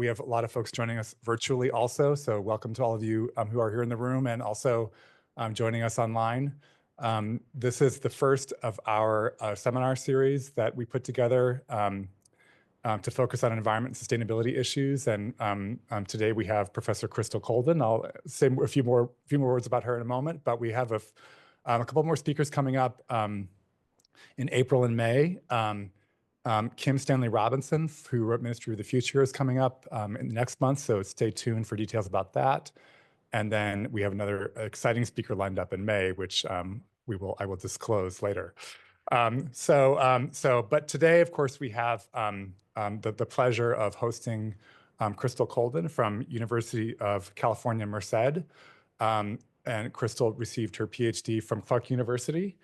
We have a lot of folks joining us virtually also, so welcome to all of you who are here in the room and also joining us online. This is the first of our seminar series that we put together to focus on environment and sustainability issues. And today we have Professor Crystal Kolden. I'll say a few more words about her in a moment, but we have a couple more speakers coming up in April and May. Kim Stanley Robinson, who wrote Ministry of the Future, is coming up in the next month, so stay tuned for details about that. And then we have another exciting speaker lined up in May, which I will disclose later. But today, of course, we have the pleasure of hosting Crystal Kolden from University of California, Merced. And Crystal received her PhD from Clark University.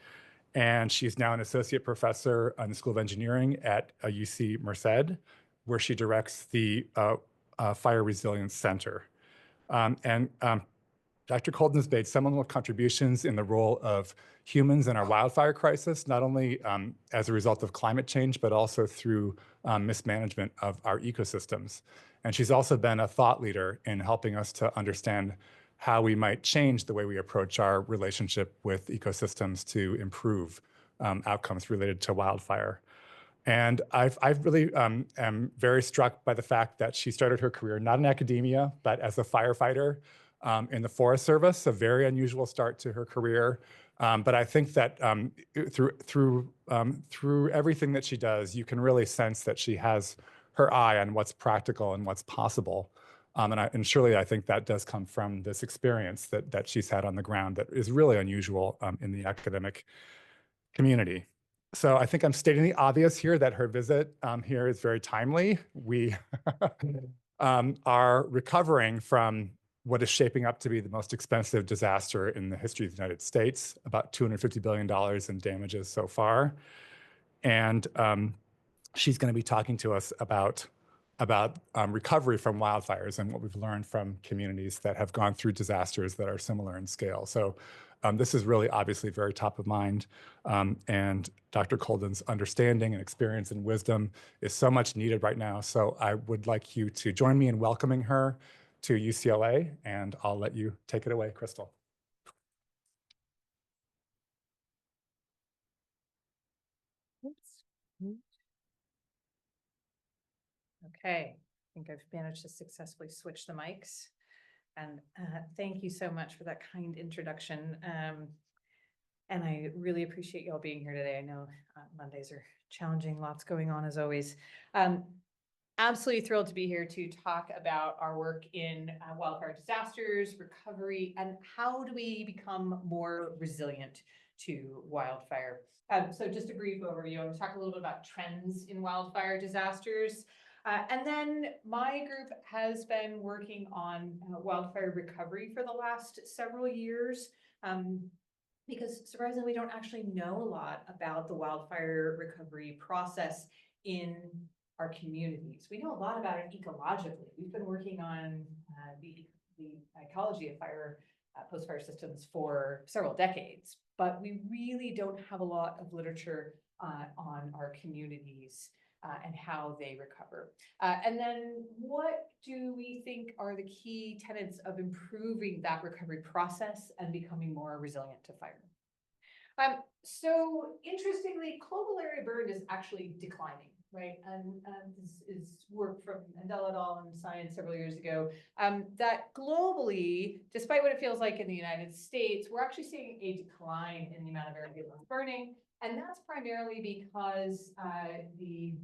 And she's now an associate professor in the School of Engineering at UC Merced, where she directs the Fire Resilience Center. Dr. Kolden has made seminal contributions in the role of humans in our wildfire crisis, not only as a result of climate change, but also through mismanagement of our ecosystems. And she's also been a thought leader in helping us to understand how we might change the way we approach our relationship with ecosystems to improve outcomes related to wildfire. And I really am very struck by the fact that she started her career not in academia, but as a firefighter in the Forest Service, a very unusual start to her career. But I think that through everything that she does, you can really sense that she has her eye on what's practical and what's possible. And surely I think that does come from this experience that she's had on the ground that is really unusual in the academic community. So I think I'm stating the obvious here that her visit here is very timely. We are recovering from what is shaping up to be the most expensive disaster in the history of the United States, about $250 billion in damages so far. And she's going to be talking to us about recovery from wildfires and what we've learned from communities that have gone through disasters that are similar in scale. So this is really obviously very top of mind. And Dr. Kolden's understanding and experience and wisdom is so much needed right now. So I would like you to join me in welcoming her to UCLA, and I'll let you take it away, Crystal. Okay, I think I've managed to successfully switch the mics. And thank you so much for that kind introduction. And I really appreciate you all being here today. I know Mondays are challenging, lots going on as always. Absolutely thrilled to be here to talk about our work in wildfire disasters, recovery, and how do we become more resilient to wildfire. So just a brief overview, I'm going to talk a little bit about trends in wildfire disasters. And then my group has been working on wildfire recovery for the last several years because surprisingly, we don't actually know a lot about the wildfire recovery process in our communities. We know a lot about it ecologically. We've been working on the ecology of fire, post-fire systems for several decades, but we really don't have a lot of literature on our communities and how they recover. And then what do we think are the key tenets of improving that recovery process and becoming more resilient to fire? So interestingly, global area burn is actually declining, right? And this is work from Andel et al. In Science several years ago, that globally, despite what it feels like in the United States, we're actually seeing a decline in the amount of area burning. And that's primarily because the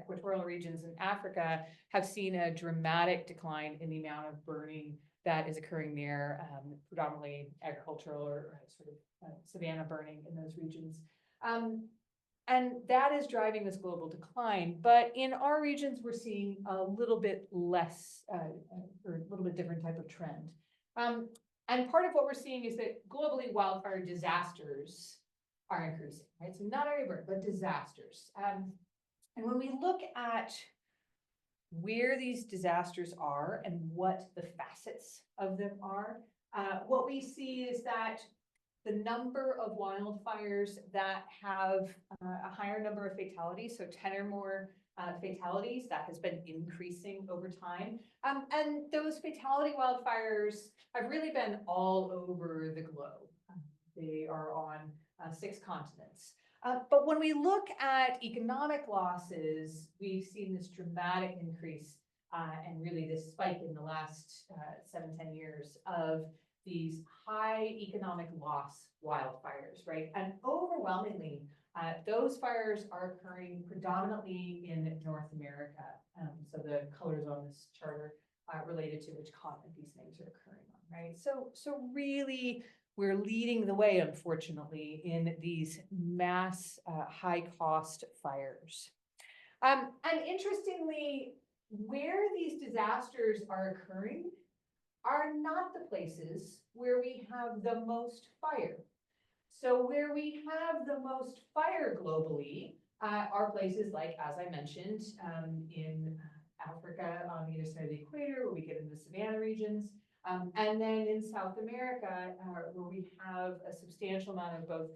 equatorial regions in Africa have seen a dramatic decline in the amount of burning that is occurring near predominantly agricultural or sort of savanna burning in those regions. And that is driving this global decline. But in our regions, we're seeing a little bit less or a little bit different type of trend. And part of what we're seeing is that globally wildfire disasters are increasing, right? So not area burn, but disasters. And when we look at where these disasters are and what the facets of them are, what we see is that the number of wildfires that have a higher number of fatalities, so 10 or more fatalities. That has been increasing over time. And those fatality wildfires have really been all over the globe. They are on 6 continents. But when we look at economic losses, we've seen this dramatic increase and really this spike in the last 7-10 years of these high economic loss wildfires, right? And overwhelmingly, those fires are occurring predominantly in North America. So the colors on this chart are related to which continent these things are occurring on, right? So really, we're leading the way, unfortunately, in these mass high-cost fires. And interestingly, where these disasters are occurring are not the places where we have the most fire. So where we have the most fire globally are places like, as I mentioned, in Africa on the other side of the equator, where we get into the savanna regions, and then in South America, where we have a substantial amount of both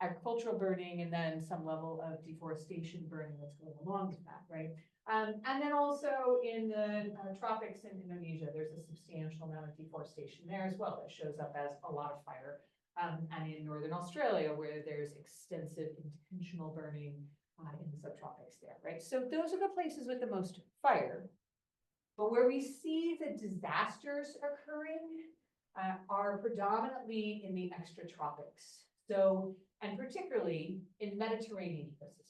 agricultural burning and then some level of deforestation burning that's going along with that, right? And then also in the tropics in Indonesia, there's a substantial amount of deforestation there as well. It shows up as a lot of fire. And in Northern Australia, where there's extensive intentional burning in the subtropics there, right? So those are the places with the most fire. But where we see the disasters occurring are predominantly in the extratropics. So, and particularly in Mediterranean ecosystems.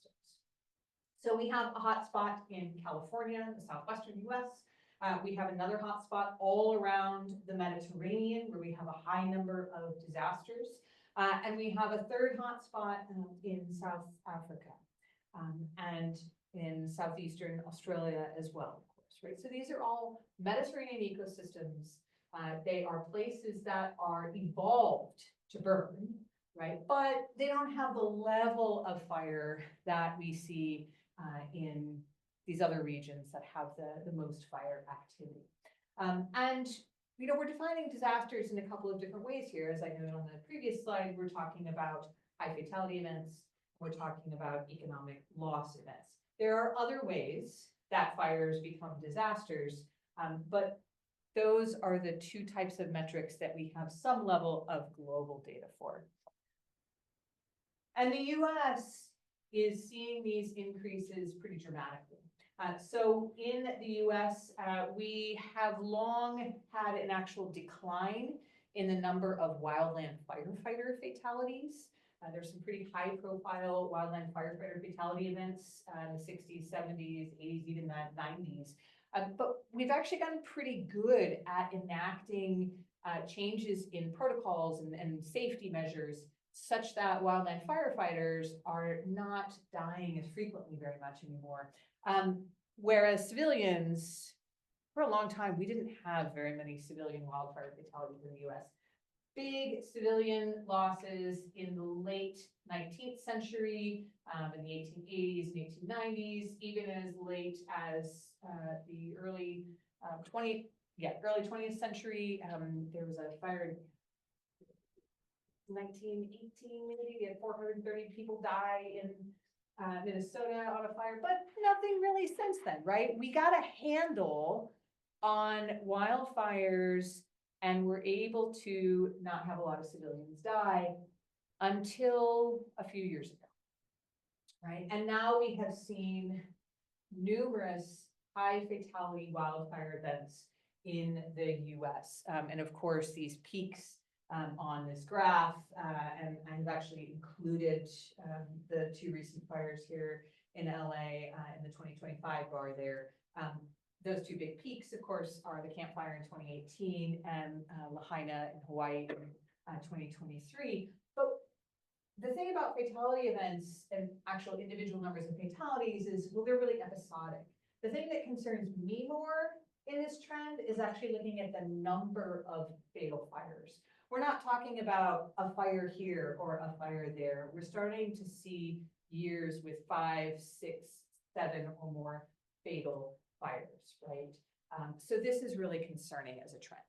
So we have a hotspot in California, the southwestern US. We have another hotspot all around the Mediterranean, where we have a high number of disasters. And we have a third hotspot in South Africa and in southeastern Australia as well, of course, right? So these are all Mediterranean ecosystems. They are places that are evolved to burn, right? But they don't have the level of fire that we see in these other regions that have the most fire activity. And, you know, we're defining disasters in a couple of different ways here. As I noted on the previous slide, we're talking about high fatality events. We're talking about economic loss events. There are other ways that fires become disasters, but those are the 2 types of metrics that we have some level of global data for. And the US is seeing these increases pretty dramatically. So in the US, we have long had an actual decline in the number of wildland firefighter fatalities. There's some pretty high profile wildland firefighter fatality events in the 60s, 70s, 80s, even the 90s. But we've actually gotten pretty good at enacting changes in protocols and safety measures such that wildland firefighters are not dying as frequently very much anymore. Whereas civilians, for a long time, we didn't have very many civilian wildfire fatalities in the US. Big civilian losses in the late 19th century, in the 1880s and 1890s, even as late as the early 20th century. There was a fire in 1918, maybe. We had 430 people die in Minnesota on a fire, but nothing really since then, right? We got a handle on wildfires and we're able to not have a lot of civilians die until a few years ago, right? And now we have seen numerous high fatality wildfire events in the US. And of course, these peaks on this graph, and I've actually included the 2 recent fires here in LA in the 2025 bar there. Those 2 big peaks, of course, are the Camp Fire in 2018 and Lahaina in Hawaii in 2023. But the thing about fatality events and actual individual numbers of fatalities is, well, they're really episodic. The thing that concerns me more in this trend is actually looking at the number of fatal fires. We're not talking about a fire here or a fire there. We're starting to see years with 5, 6, 7 or more fatal fires, right? So this is really concerning as a trend.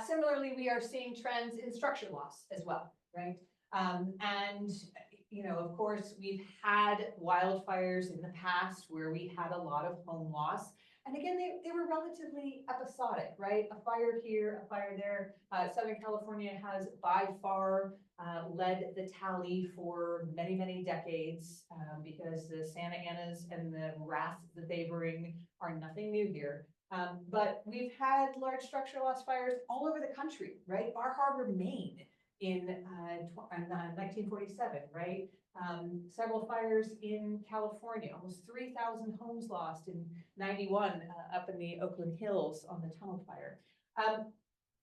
Similarly, we are seeing trends in structure loss as well, right? And you know, of course, we've had wildfires in the past where we had a lot of home loss. And again, they were relatively episodic, right? A fire here, a fire there. Southern California has by far led the tally for many, many decades because the Santa Anas and the wrath that they bring are nothing new here. But we've had large structural loss fires all over the country, right? Bar Harbor, Maine in 1947, right? Several fires in California, almost 3,000 homes lost in 91 up in the Oakland Hills on the tunnel fire.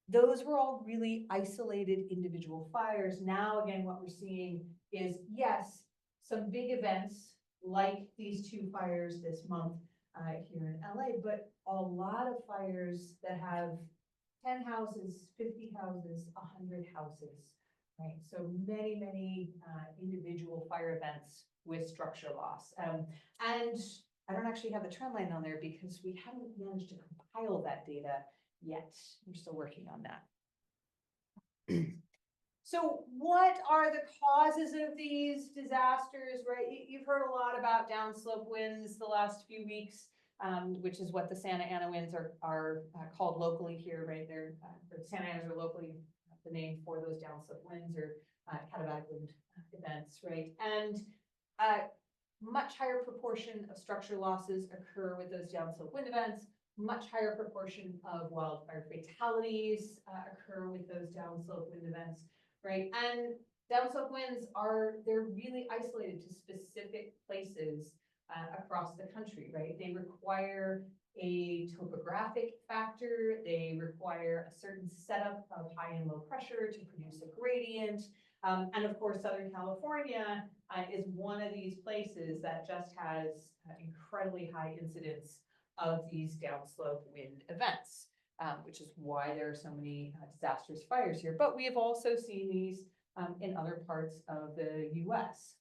Those were all really isolated individual fires. Now, again, what we're seeing is, yes, some big events like these two fires this month here in LA, but a lot of fires that have 10 houses, 50 houses, 100 houses, right? So many, many individual fire events with structure loss. And I don't actually have the trend line on there because we haven't managed to compile that data yet. We're still working on that. So what are the causes of these disasters, right? You've heard a lot about downslope winds the last few weeks, which is what the Santa Ana winds are called locally here, right? They're the Santa Anas are locally the name for those downslope winds or katabatic wind events, right? And much higher proportion of structure losses occur with those downslope wind events. Much higher proportion of wildfire fatalities occur with those downslope wind events, right? And downslope winds they're really isolated to specific places across the country, right? They require a topographic factor. They require a certain setup of high and low pressure to produce a gradient. And of course, Southern California is one of these places that just has incredibly high incidence of these downslope wind events, which is why there are so many disastrous fires here. But we have also seen these in other parts of the US.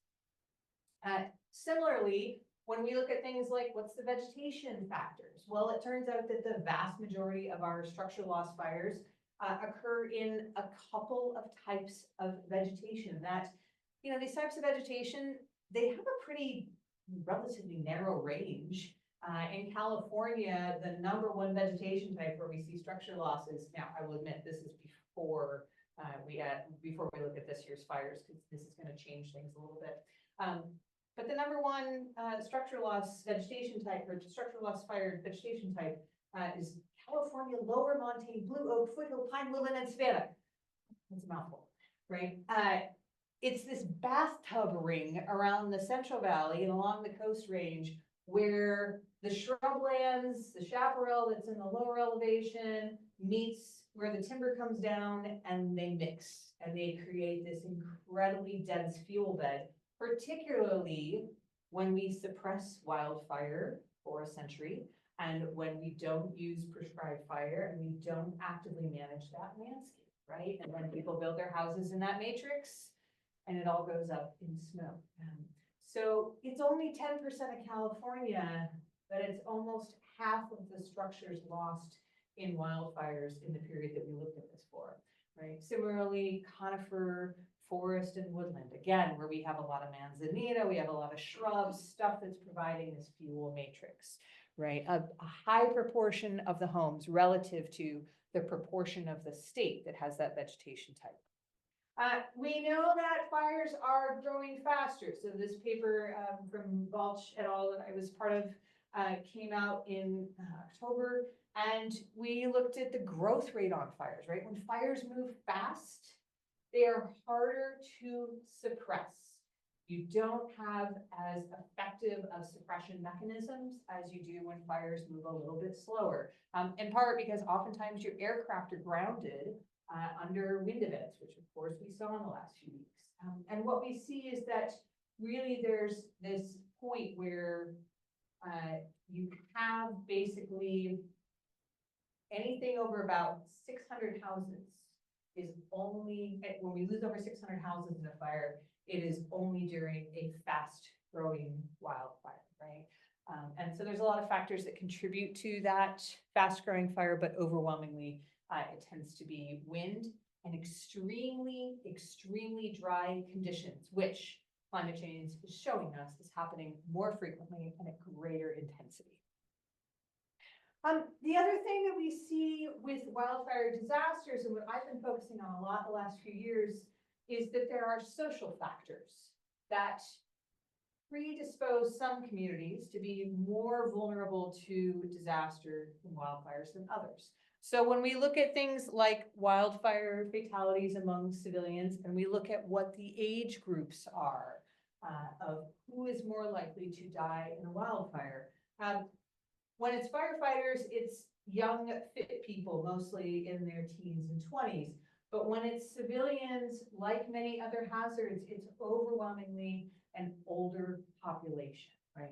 Similarly, when we look at things like what's the vegetation factors? Well, it turns out that the vast majority of our structure loss fires occur in a couple of types of vegetation that, you know, these types of vegetation, they have a pretty relatively narrow range. In California, the #1 vegetation type where we see structure losses, now I will admit this is before before we look at this year's fires, because this is going to change things a little bit. But the #1 structure loss vegetation type, or structure loss fire vegetation type, is California lower montane blue oak, foothill, pine, woodland, and savanna. That's a mouthful, right? It's this bathtub ring around the Central Valley and along the Coast Range where the shrublands, the chaparral that's in the lower elevation meets where the timber comes down, and they mix and they create this incredibly dense fuel bed, particularly when we suppress wildfire for a century and when we don't use prescribed fire and we don't actively manage that landscape, right? And when people build their houses in that matrix and it all goes up in smoke. So it's only 10% of California, but it's almost half of the structures lost in wildfires in the period that we looked at this for, right? Similarly, conifer, forest, and woodland, again, where we have a lot of manzanita, we have a lot of shrubs, stuff that's providing this fuel matrix, right? A high proportion of the homes relative to the proportion of the state that has that vegetation type. We know that fires are growing faster. So this paper from Balch et al. That I was part of came out in October, and we looked at the growth rate on fires, right? When fires move fast, they are harder to suppress. You don't have as effective of suppression mechanisms as you do when fires move a little bit slower, in part because oftentimes your aircraft are grounded under wind events, which of course we saw in the last few weeks. And what we see is that really there's this point where you have basically anything over about 600 houses is only, when we lose over 600 houses in a fire, it is only during a fast growing wildfire, right? And so there's a lot of factors that contribute to that fast growing fire, but overwhelmingly it tends to be wind and extremely, extremely dry conditions, which climate change is showing us is happening more frequently and at greater intensity. The other thing that we see with wildfire disasters, and what I've been focusing on a lot the last few years, is that there are social factors that predispose some communities to be more vulnerable to disaster and wildfires than others. So when we look at things like wildfire fatalities among civilians, and we look at what the age groups are of who is more likely to die in a wildfire, when it's firefighters, it's young, fit people, mostly in their teens and 20s. But when it's civilians, like many other hazards, it's overwhelmingly an older population, right?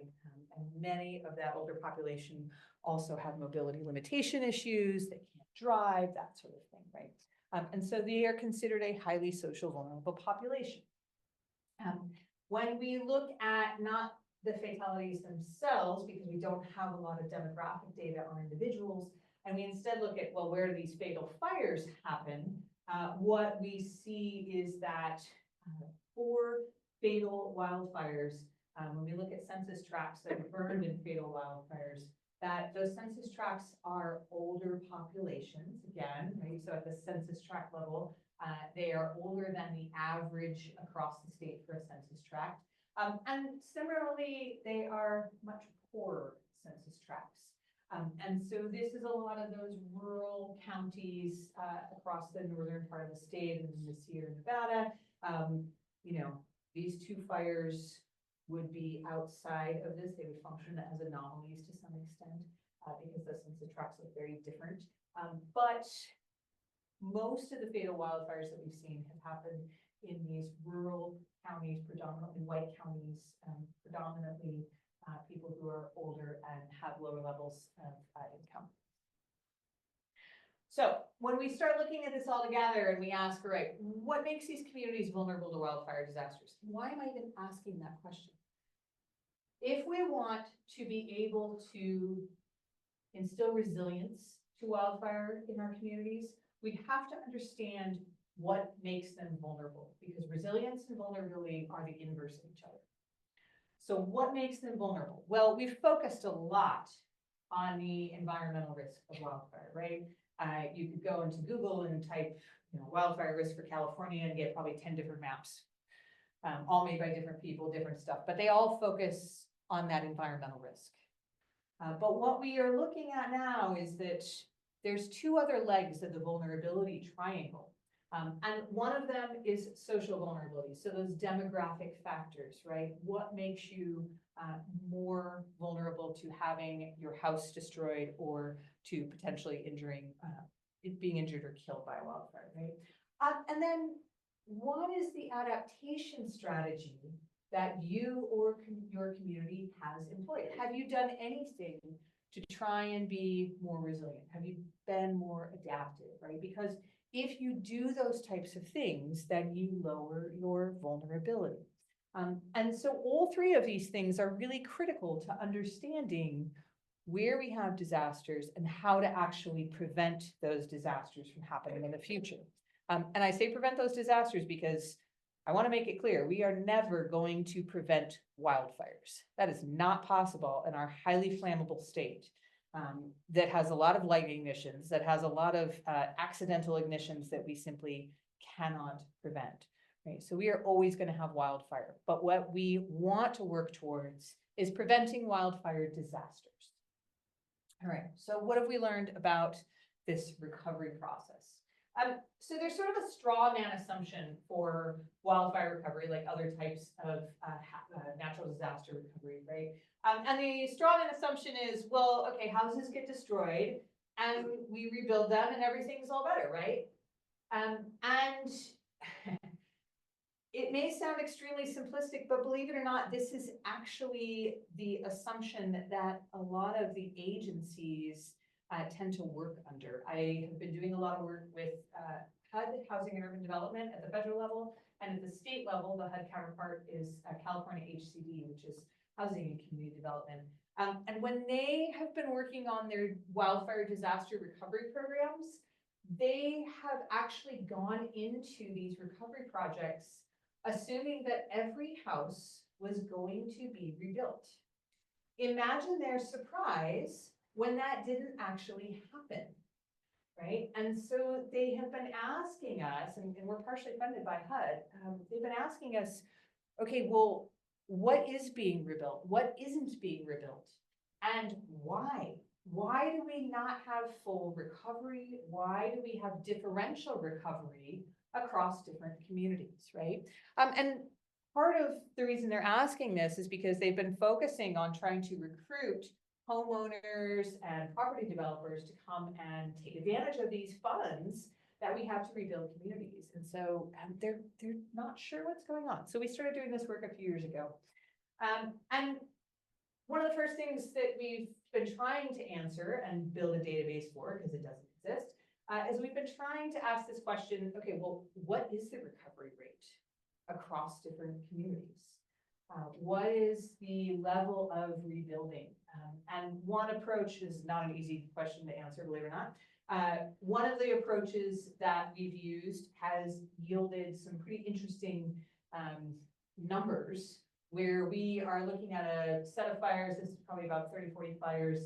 And many of that older population also have mobility limitation issues, they can't drive, that sort of thing, right? And so they are considered a highly social vulnerable population. When we look at not the fatalities themselves, because we don't have a lot of demographic data on individuals, and we instead look at, well, where do these fatal fires happen? What we see is that for fatal wildfires, when we look at census tracts that burned in fatal wildfires, that those census tracts are older populations, again, right? So at the census tract level, they are older than the average across the state for a census tract. And similarly, they are much poorer census tracts. And so this is a lot of those rural counties across the northern part of the state and in the Sierra Nevada. You know, these two fires would be outside of this. They would function as anomalies to some extent because the census tracts look very different. But most of the fatal wildfires that we've seen have happened in these rural counties, predominantly white counties, predominantly people who are older and have lower levels of income. So when we start looking at this all together and we ask, all right, what makes these communities vulnerable to wildfire disasters? Why am I even asking that question? If we want to be able to instill resilience to wildfire in our communities, we have to understand what makes them vulnerable, because resilience and vulnerability are the inverse of each other. So what makes them vulnerable? Well, we've focused a lot on the environmental risk of wildfire, right? You could go into Google and type, you know, wildfire risk for California and get probably 10 different maps, all made by different people, different stuff, but they all focus on that environmental risk. But what we are looking at now is that there's two other legs of the vulnerability triangle. And one of them is social vulnerability. So those demographic factors, right? What makes you more vulnerable to having your house destroyed or to potentially being injured or killed by a wildfire, right? And then what is the adaptation strategy that you or your community has employed? Have you done anything to try and be more resilient? Have you been more adaptive, right? Because if you do those types of things, then you lower your vulnerability. And so all three of these things are really critical to understanding where we have disasters and how to actually prevent those disasters from happening in the future. And I say prevent those disasters because I want to make it clear, we are never going to prevent wildfires. That is not possible in our highly flammable state. That has a lot of light ignitions, that has a lot of accidental ignitions that we simply cannot prevent, right? So we are always going to have wildfire, but what we want to work towards is preventing wildfire disasters. All right, so what have we learned about this recovery process? So there's sort of a straw man assumption for wildfire recovery, like other types of natural disaster recovery, right? And the straw man assumption is, well, okay, houses get destroyed and we rebuild them and everything's all better, right? And it may sound extremely simplistic, but believe it or not, this is actually the assumption that a lot of the agencies tend to work under. I have been doing a lot of work with HUD, Housing and Urban Development, at the federal level, and at the state level, the HUD counterpart is California HCD, which is Housing and Community Development. And when they have been working on their wildfire disaster recovery programs, they have actually gone into these recovery projects assuming that every house was going to be rebuilt. Imagine their surprise when that didn't actually happen, right? And so they have been asking us, and we're partially funded by HUD, they've been asking us, okay, well, what is being rebuilt? What isn't being rebuilt? And why? Why do we not have full recovery? Why do we have differential recovery across different communities, right? And part of the reason they're asking this is because they've been focusing on trying to recruit homeowners and property developers to come and take advantage of these funds that we have to rebuild communities. And so they're not sure what's going on. So we started doing this work a few years ago. And one of the first things that we've been trying to answer and build a database for, because it doesn't exist, is we've been trying to ask this question, okay, well, what is the recovery rate across different communities? What is the level of rebuilding? And one approach is not an easy question to answer, believe it or not. One of the approaches that we've used has yielded some pretty interesting numbers, where we are looking at a set of fires. This is probably about 30, 40 fires.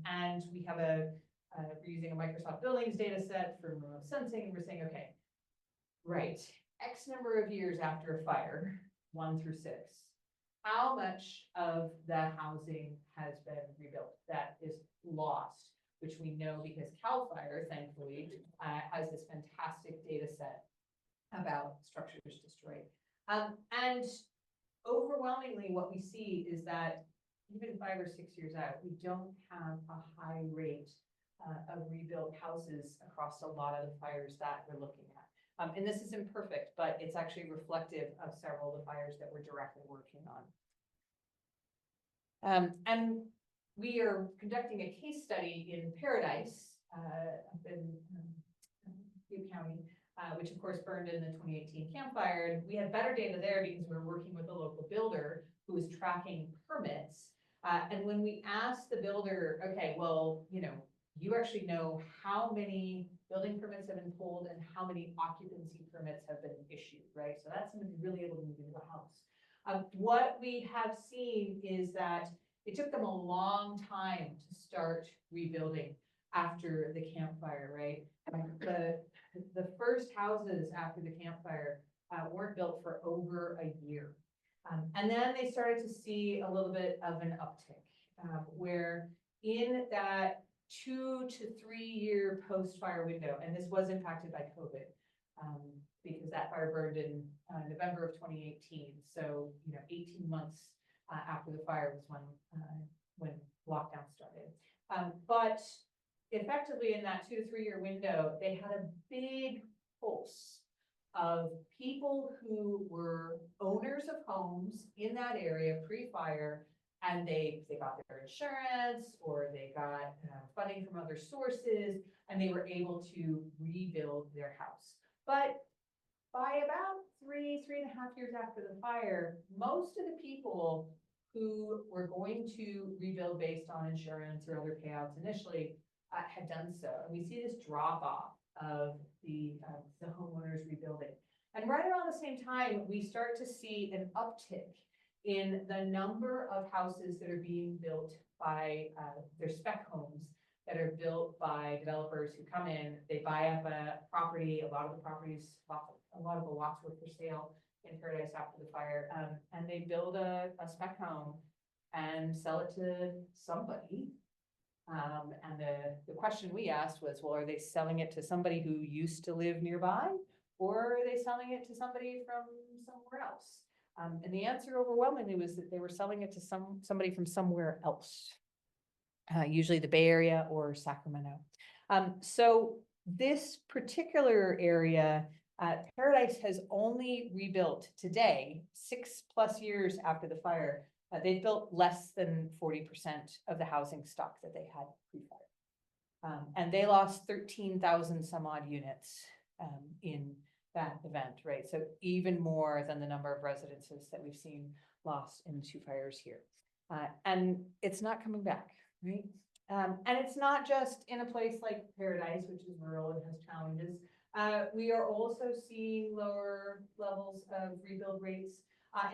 And we have we're using a Microsoft Buildings data set for remote sensing. And we're saying, okay, right, X number of years after a fire, 1 through 6, how much of the housing has been rebuilt that is lost, which we know because CAL FIRE, thankfully, has this fantastic data set about structures destroyed. And overwhelmingly, what we see is that even 5 or 6 years out, we don't have a high rate of rebuilt houses across a lot of the fires that we're looking at. And this is imperfect, but it's actually reflective of several of the fires that we're directly working on. And we are conducting a case study in Paradise, up in Butte County, which of course burned in the 2018 campfire. And we had better data there because we were working with a local builder who was tracking permits. And when we asked the builder, okay, well, you actually know how many building permits have been pulled and how many occupancy permits have been issued, right? So that's somebody really able to move into a house. What we have seen is that it took them a long time to start rebuilding after the campfire, right? The first houses after the campfire weren't built for over a year. And then they started to see a little bit of an uptick, where in that 2 to 3 year post-fire window, and this was impacted by COVID, because that fire burned in November of 2018. So, 18 months after the fire was when lockdown started. But effectively in that 2 to 3 year window, they had a big pulse of people who were owners of homes in that area pre-fire, and they got their insurance or they got funding from other sources, and they were able to rebuild their house. But by about 3.5 years after the fire, most of the people who were going to rebuild based on insurance or other payouts initially had done so. And we see this drop off of the homeowners rebuilding. And right around the same time, we start to see an uptick in the number of houses that are being built by their spec homes that are built by developers who come in, they buy up a property, a lot of the lots were for sale in Paradise after the fire, and they build a spec home and sell it to somebody. And the question we asked was, well, are they selling it to somebody who used to live nearby, or are they selling it to somebody from somewhere else? And the answer overwhelmingly was that they were selling it to somebody from somewhere else, usually the Bay Area or Sacramento. So this particular area, Paradise has only rebuilt today, 6+ years after the fire. They've built less than 40% of the housing stock that they had pre-fire. And they lost 13,000 some odd units in that event, right? So even more than the number of residences that we've seen lost in 2 fires here. And it's not coming back, right? And it's not just in a place like Paradise, which is rural and has challenges. We are also seeing lower levels of rebuild rates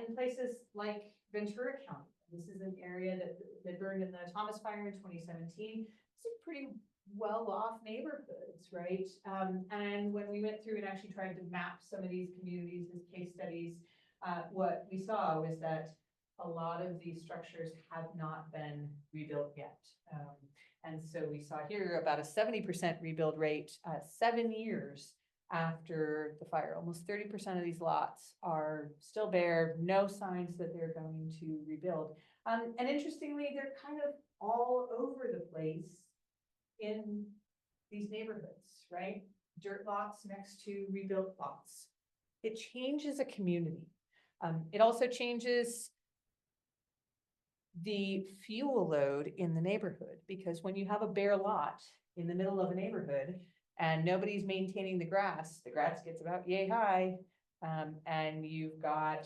in places like Ventura County. This is an area that burned in the Thomas Fire in 2017. It's a pretty well-off neighborhoods, right? And when we went through and actually tried to map some of these communities as case studies, what we saw was that a lot of these structures have not been rebuilt yet. And so we saw here about a 70% rebuild rate 7 years after the fire. Almost 30% of these lots are still bare, no signs that they're going to rebuild. And interestingly, they're kind of all over the place in these neighborhoods, right? Dirt lots next to rebuilt lots. It changes a community. It also changes the fuel load in the neighborhood, because when you have a bare lot in the middle of a neighborhood and nobody's maintaining the grass gets about yay high, and you've got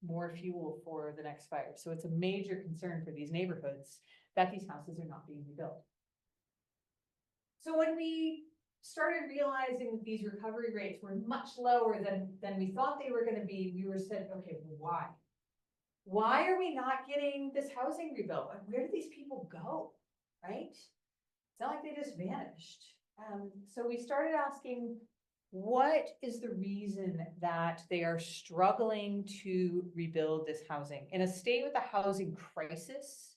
more fuel for the next fire. So it's a major concern for these neighborhoods that these houses are not being rebuilt. So when we started realizing that these recovery rates were much lower than we thought they were going to be, we were said, okay, well, why? Why are we not getting this housing rebuilt? Where do these people go, right? It's not like they just vanished. So we started asking, what is the reason that they are struggling to rebuild this housing? In a state with a housing crisis,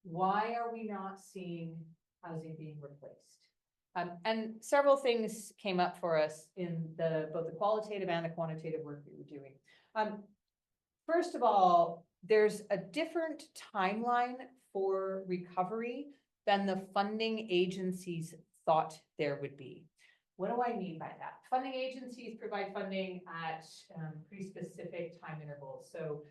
why are we not seeing housing being replaced? And several things came up for us in both the qualitative and the quantitative work we were doing. First of all, there's a different timeline for recovery than the funding agencies thought there would be. What do I mean by that? Funding agencies provide funding at pretty specific time intervals. So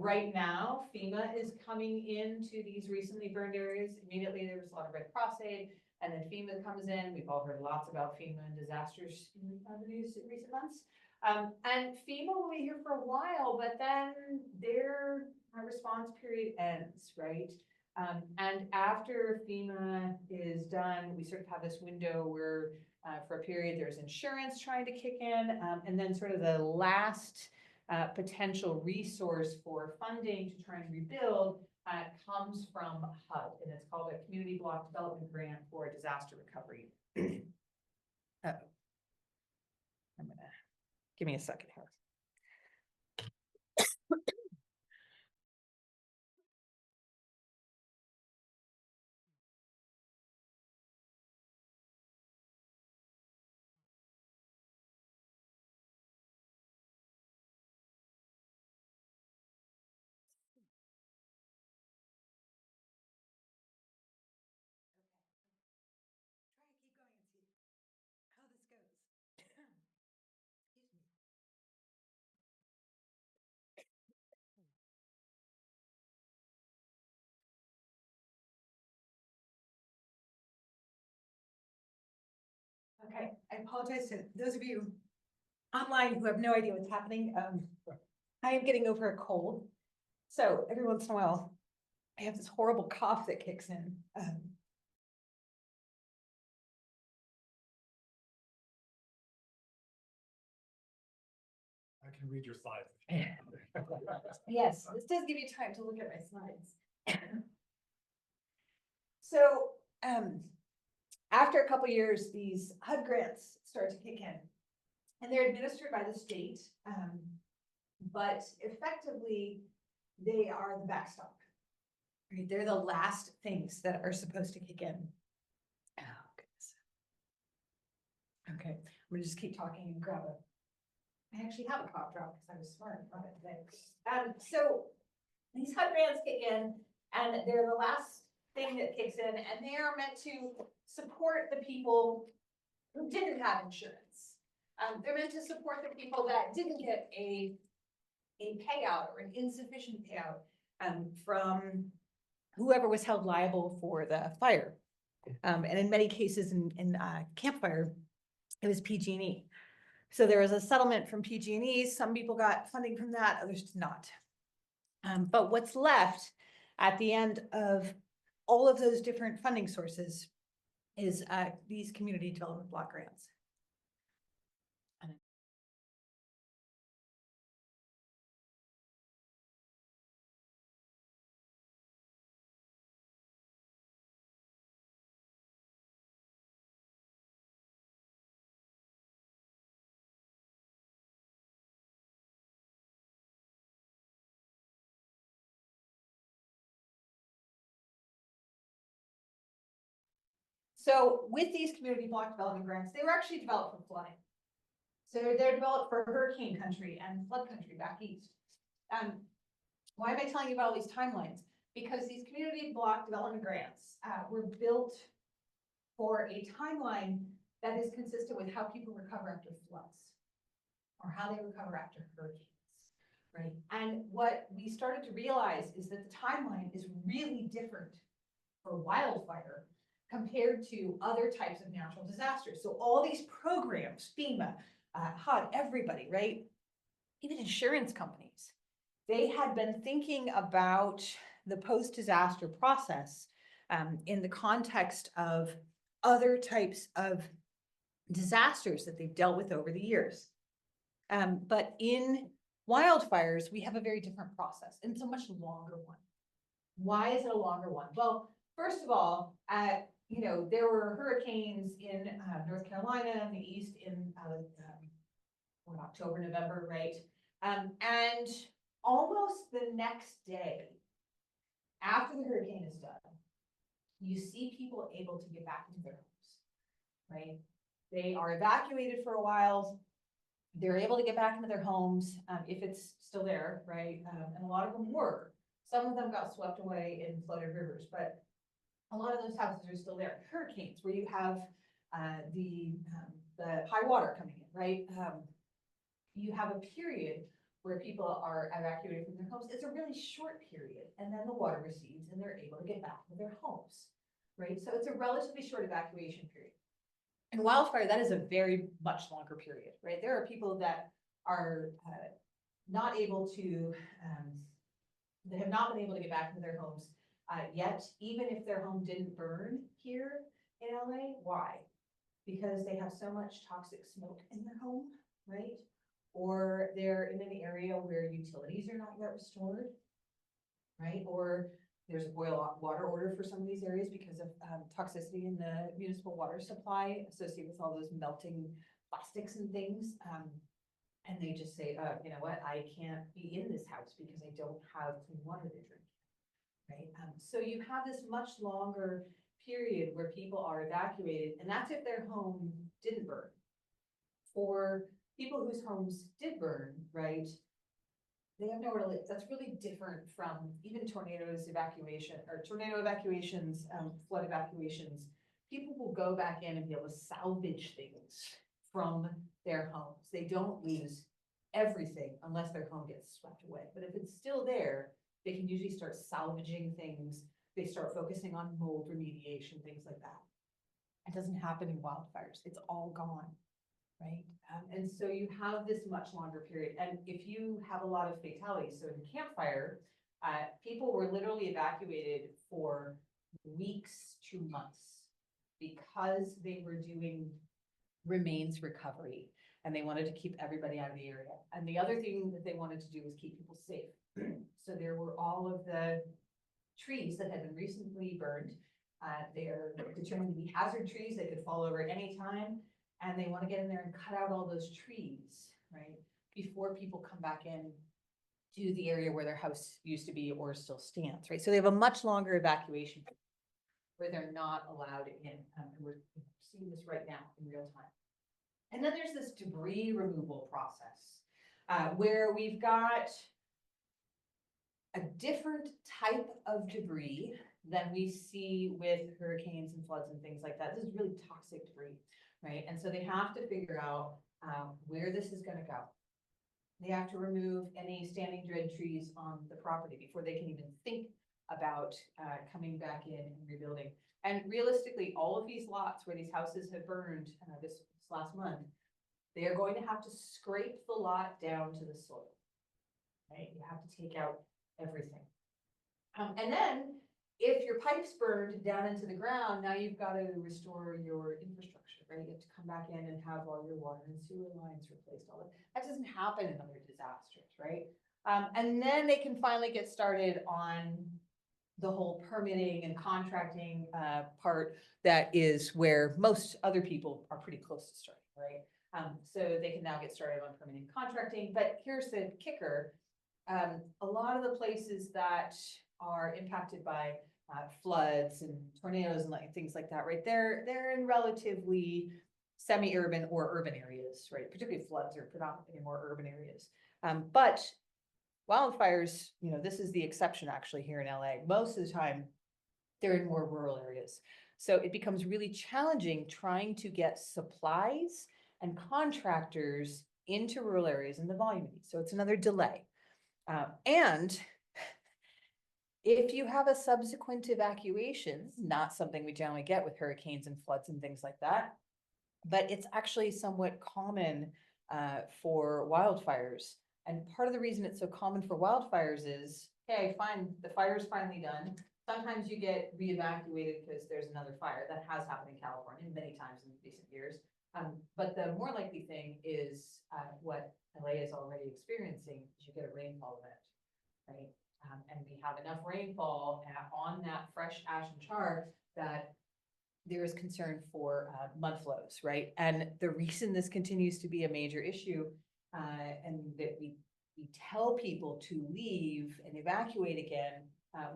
right now, FEMA is coming into these recently burned areas. Immediately, there was a lot of Red Cross aid, and then FEMA comes in. We've all heard lots about FEMA and disasters in the news in recent months. And FEMA will be here for a while, but then their response period ends, right? And after FEMA is done, we sort of have this window where for a period there's insurance trying to kick in, and then sort of the last potential resource for funding to try and rebuild comes from HUD, and it's called a Community Block Development Grant for Disaster Recovery. Give me a second here. Okay, I apologize to those of you online who have no idea what's happening. I am getting over a cold. So every once in a while, I have this horrible cough that kicks in. I can read your slides. Yes, this does give you time to look at my slides. So after a couple of years, these HUD grants start to kick in, and they're administered by the state, but effectively they are the backstop. Right? They're the last things that are supposed to kick in. Oh goodness. Okay, I'm gonna just keep talking and grab I actually have a cough drop because I was smart about it today. So these HUD grants kick in, and they're the last thing that kicks in, and they are meant to support the people who didn't have insurance. They're meant to support the people that didn't get a payout or an insufficient payout from whoever was held liable for the fire. And in many cases in Camp Fire, it was PG&E. So there was a settlement from PG&E. Some people got funding from that, others did not. But what's left at the end of all of those different funding sources is these community development block grants. So with these community block development grants, they were actually developed for flooding. So they're developed for hurricane country and flood country back east. Why am I telling you about all these timelines? Because these community block development grants were built for a timeline that is consistent with how people recover after floods or how they recover after hurricanes, right? And what we started to realize is that the timeline is really different for wildfire compared to other types of natural disasters. So all these programs, FEMA, HUD, everybody, right? Even insurance companies, they had been thinking about the post-disaster process in the context of other types of disasters that they've dealt with over the years. But in wildfires, we have a very different process, and it's a much longer one. Why is it a longer one? Well, first of all, you know, there were hurricanes in North Carolina in the east in October, November, right? And almost the next day after the hurricane is done, you see people able to get back into their homes, right? They are evacuated for a while. They're able to get back into their homes if it's still there, right? And a lot of them were. Some of them got swept away in flooded rivers, but a lot of those houses are still there. Hurricanes, where you have the high water coming in, right? You have a period where people are evacuated from their homes. It's a really short period, and then the water recedes and they're able to get back to their homes, right? So it's a relatively short evacuation period. In wildfire, that is a very much longer period, right? There are people that are not able to, they have not been able to get back into their homes yet, even if their home didn't burn here in LA. Why? Because they have so much toxic smoke in their home, right? Or they're in an area where utilities are not yet restored, right? Or there's a boil water order for some of these areas because of toxicity in the municipal water supply associated with all those melting plastics and things. And they just say, you know what, I can't be in this house because I don't have clean water to drink, right? So you have this much longer period where people are evacuated, and that's if their home didn't burn. For people whose homes did burn, right, they have nowhere to live. That's really different from even tornado evacuations, flood evacuations. People will go back in and be able to salvage things from their homes. They don't lose everything unless their home gets swept away. But if it's still there, they can usually start salvaging things. They start focusing on mold remediation, things like that. It doesn't happen in wildfires. It's all gone. Right. And so you have this much longer period. And if you have a lot of fatalities, so in campfire, people were literally evacuated for weeks to months because they were doing remains recovery and they wanted to keep everybody out of the area. And the other thing that they wanted to do was keep people safe. So there were all of the trees that had been recently burned. They're determined to be hazard trees. They could fall over at any time. And they want to get in there and cut out all those trees, right? Before people come back in to the area where their house used to be or still stands, right? So they have a much longer evacuation where they're not allowed in. And we're seeing this right now in real time. And then there's this debris removal process where we've got a different type of debris than we see with hurricanes and floods and things like that. This is really toxic debris. Right, and so they have to figure out where this is going to go. They have to remove any standing dead trees on the property before they can even think about coming back in and rebuilding. And realistically, all of these lots where these houses have burned this last month, they are going to have to scrape the lot down to the soil. Right, you have to take out everything. And then if your pipes burned down into the ground, now you've got to restore your infrastructure, right? You have to come back in and have all your water and sewer lines replaced. All that doesn't happen in other disasters, right? And then they can finally get started on the whole permitting and contracting part. That is where most other people are pretty close to starting, right? So they can now get started on permitting and contracting. But here's the kicker. A lot of the places that are impacted by floods and tornadoes and like things like that, right? They're in relatively semi-urban or urban areas, right? Particularly floods are predominantly in more urban areas. But wildfires, you know, this is the exception actually here in LA. Most of the time, they're in more rural areas. So it becomes really challenging trying to get supplies and contractors into rural areas in the volume you need. So it's another delay. And if you have a subsequent evacuation, not something we generally get with hurricanes and floods and things like that, but it's actually somewhat common for wildfires. And part of the reason it's so common for wildfires is, okay, fine, the fire's finally done. Sometimes you get re-evacuated because there's another fire. That has happened in California many times in recent years. But the more likely thing is what LA is already experiencing, is you get a rainfall event, right? And we have enough rainfall on that fresh ash and char that there is concern for mud flows, right? And the reason this continues to be a major issue and that we tell people to leave and evacuate again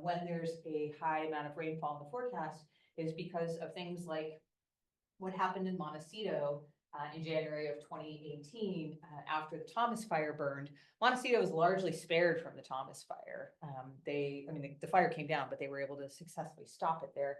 when there's a high amount of rainfall in the forecast is because of things like what happened in Montecito in January of 2018 after the Thomas fire burned. Montecito was largely spared from the Thomas fire. The fire came down, but they were able to successfully stop it there.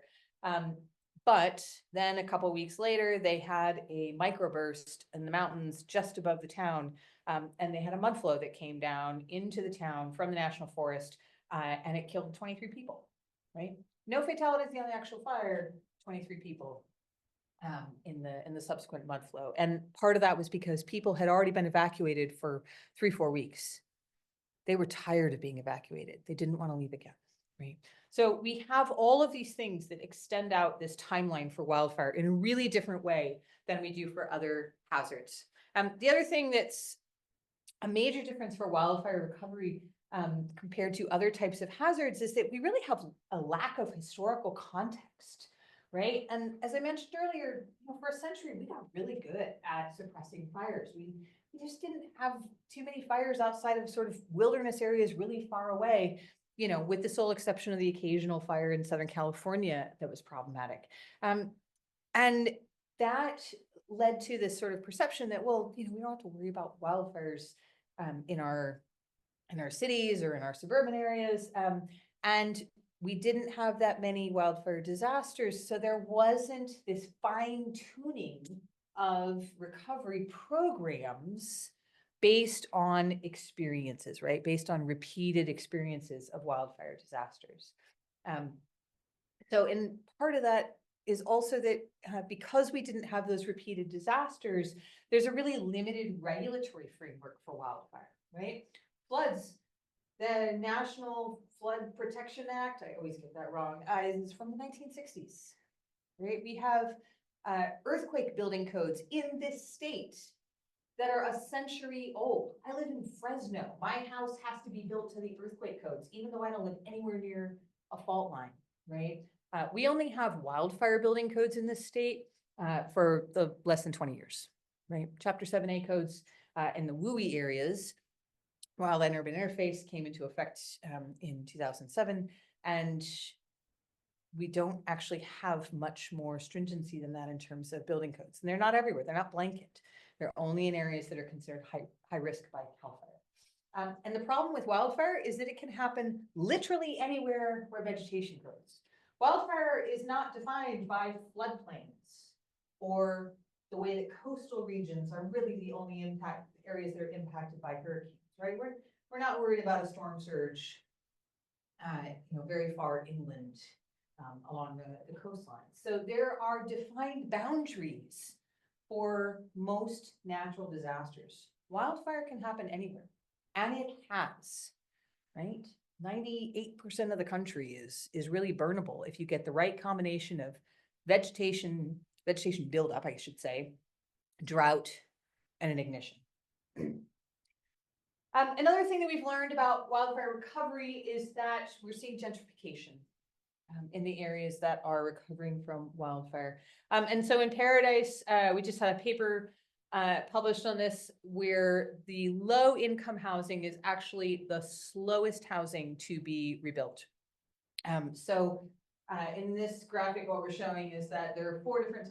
But then a couple of weeks later, they had a microburst in the mountains just above the town. And they had a mud flow that came down into the town from the national forest, and it killed 23 people, right? No fatalities in the actual fire, 23 people in the subsequent mud flow. And part of that was because people had already been evacuated for 3-4 weeks. They were tired of being evacuated. They didn't want to leave again, right? So we have all of these things that extend out this timeline for wildfire in a really different way than we do for other hazards. The other thing that's a major difference for wildfire recovery compared to other types of hazards is that we really have a lack of historical context, right? And as I mentioned earlier, for a century, we got really good at suppressing fires. We just didn't have too many fires outside of sort of wilderness areas really far away, with the sole exception of the occasional fire in Southern California that was problematic. And that led to this sort of perception that, well, we don't have to worry about wildfires in our cities or in our suburban areas. And we didn't have that many wildfire disasters. So there wasn't this fine tuning of recovery programs based on experiences, right? Based on repeated experiences of wildfire disasters. So in part of that is also that because we didn't have those repeated disasters, there's a really limited regulatory framework for wildfire, right? Floods, the National Flood Protection Act, I always get that wrong, is from the 1960s, right? We have earthquake building codes in this state that are a century old. I live in Fresno. My house has to be built to the earthquake codes, even though I don't live anywhere near a fault line, right? We only have wildfire building codes in this state for the less than 20 years, right? Chapter 7A codes in the WUI areas, wildland and urban interface, came into effect in 2007. And we don't actually have much more stringency than that in terms of building codes. And they're not everywhere. They're not blanket. They're only in areas that are considered high risk by CAL FIRE. And the problem with wildfire is that it can happen literally anywhere where vegetation grows. Wildfire is not defined by floodplains or the way that coastal regions are really the only areas that are impacted by hurricanes, right? We're not worried about a storm surge, very far inland along the coastline. So there are defined boundaries for most natural disasters. Wildfire can happen anywhere, and it has, right? 98% of the country is really burnable if you get the right combination of vegetation buildup, I should say, drought, and an ignition. Another thing that we've learned about wildfire recovery is that we're seeing gentrification in the areas that are recovering from wildfire. And so in Paradise, we just had a paper published on this, where the low income housing is actually the slowest housing to be rebuilt. So In this graphic, what we're showing is that there are three different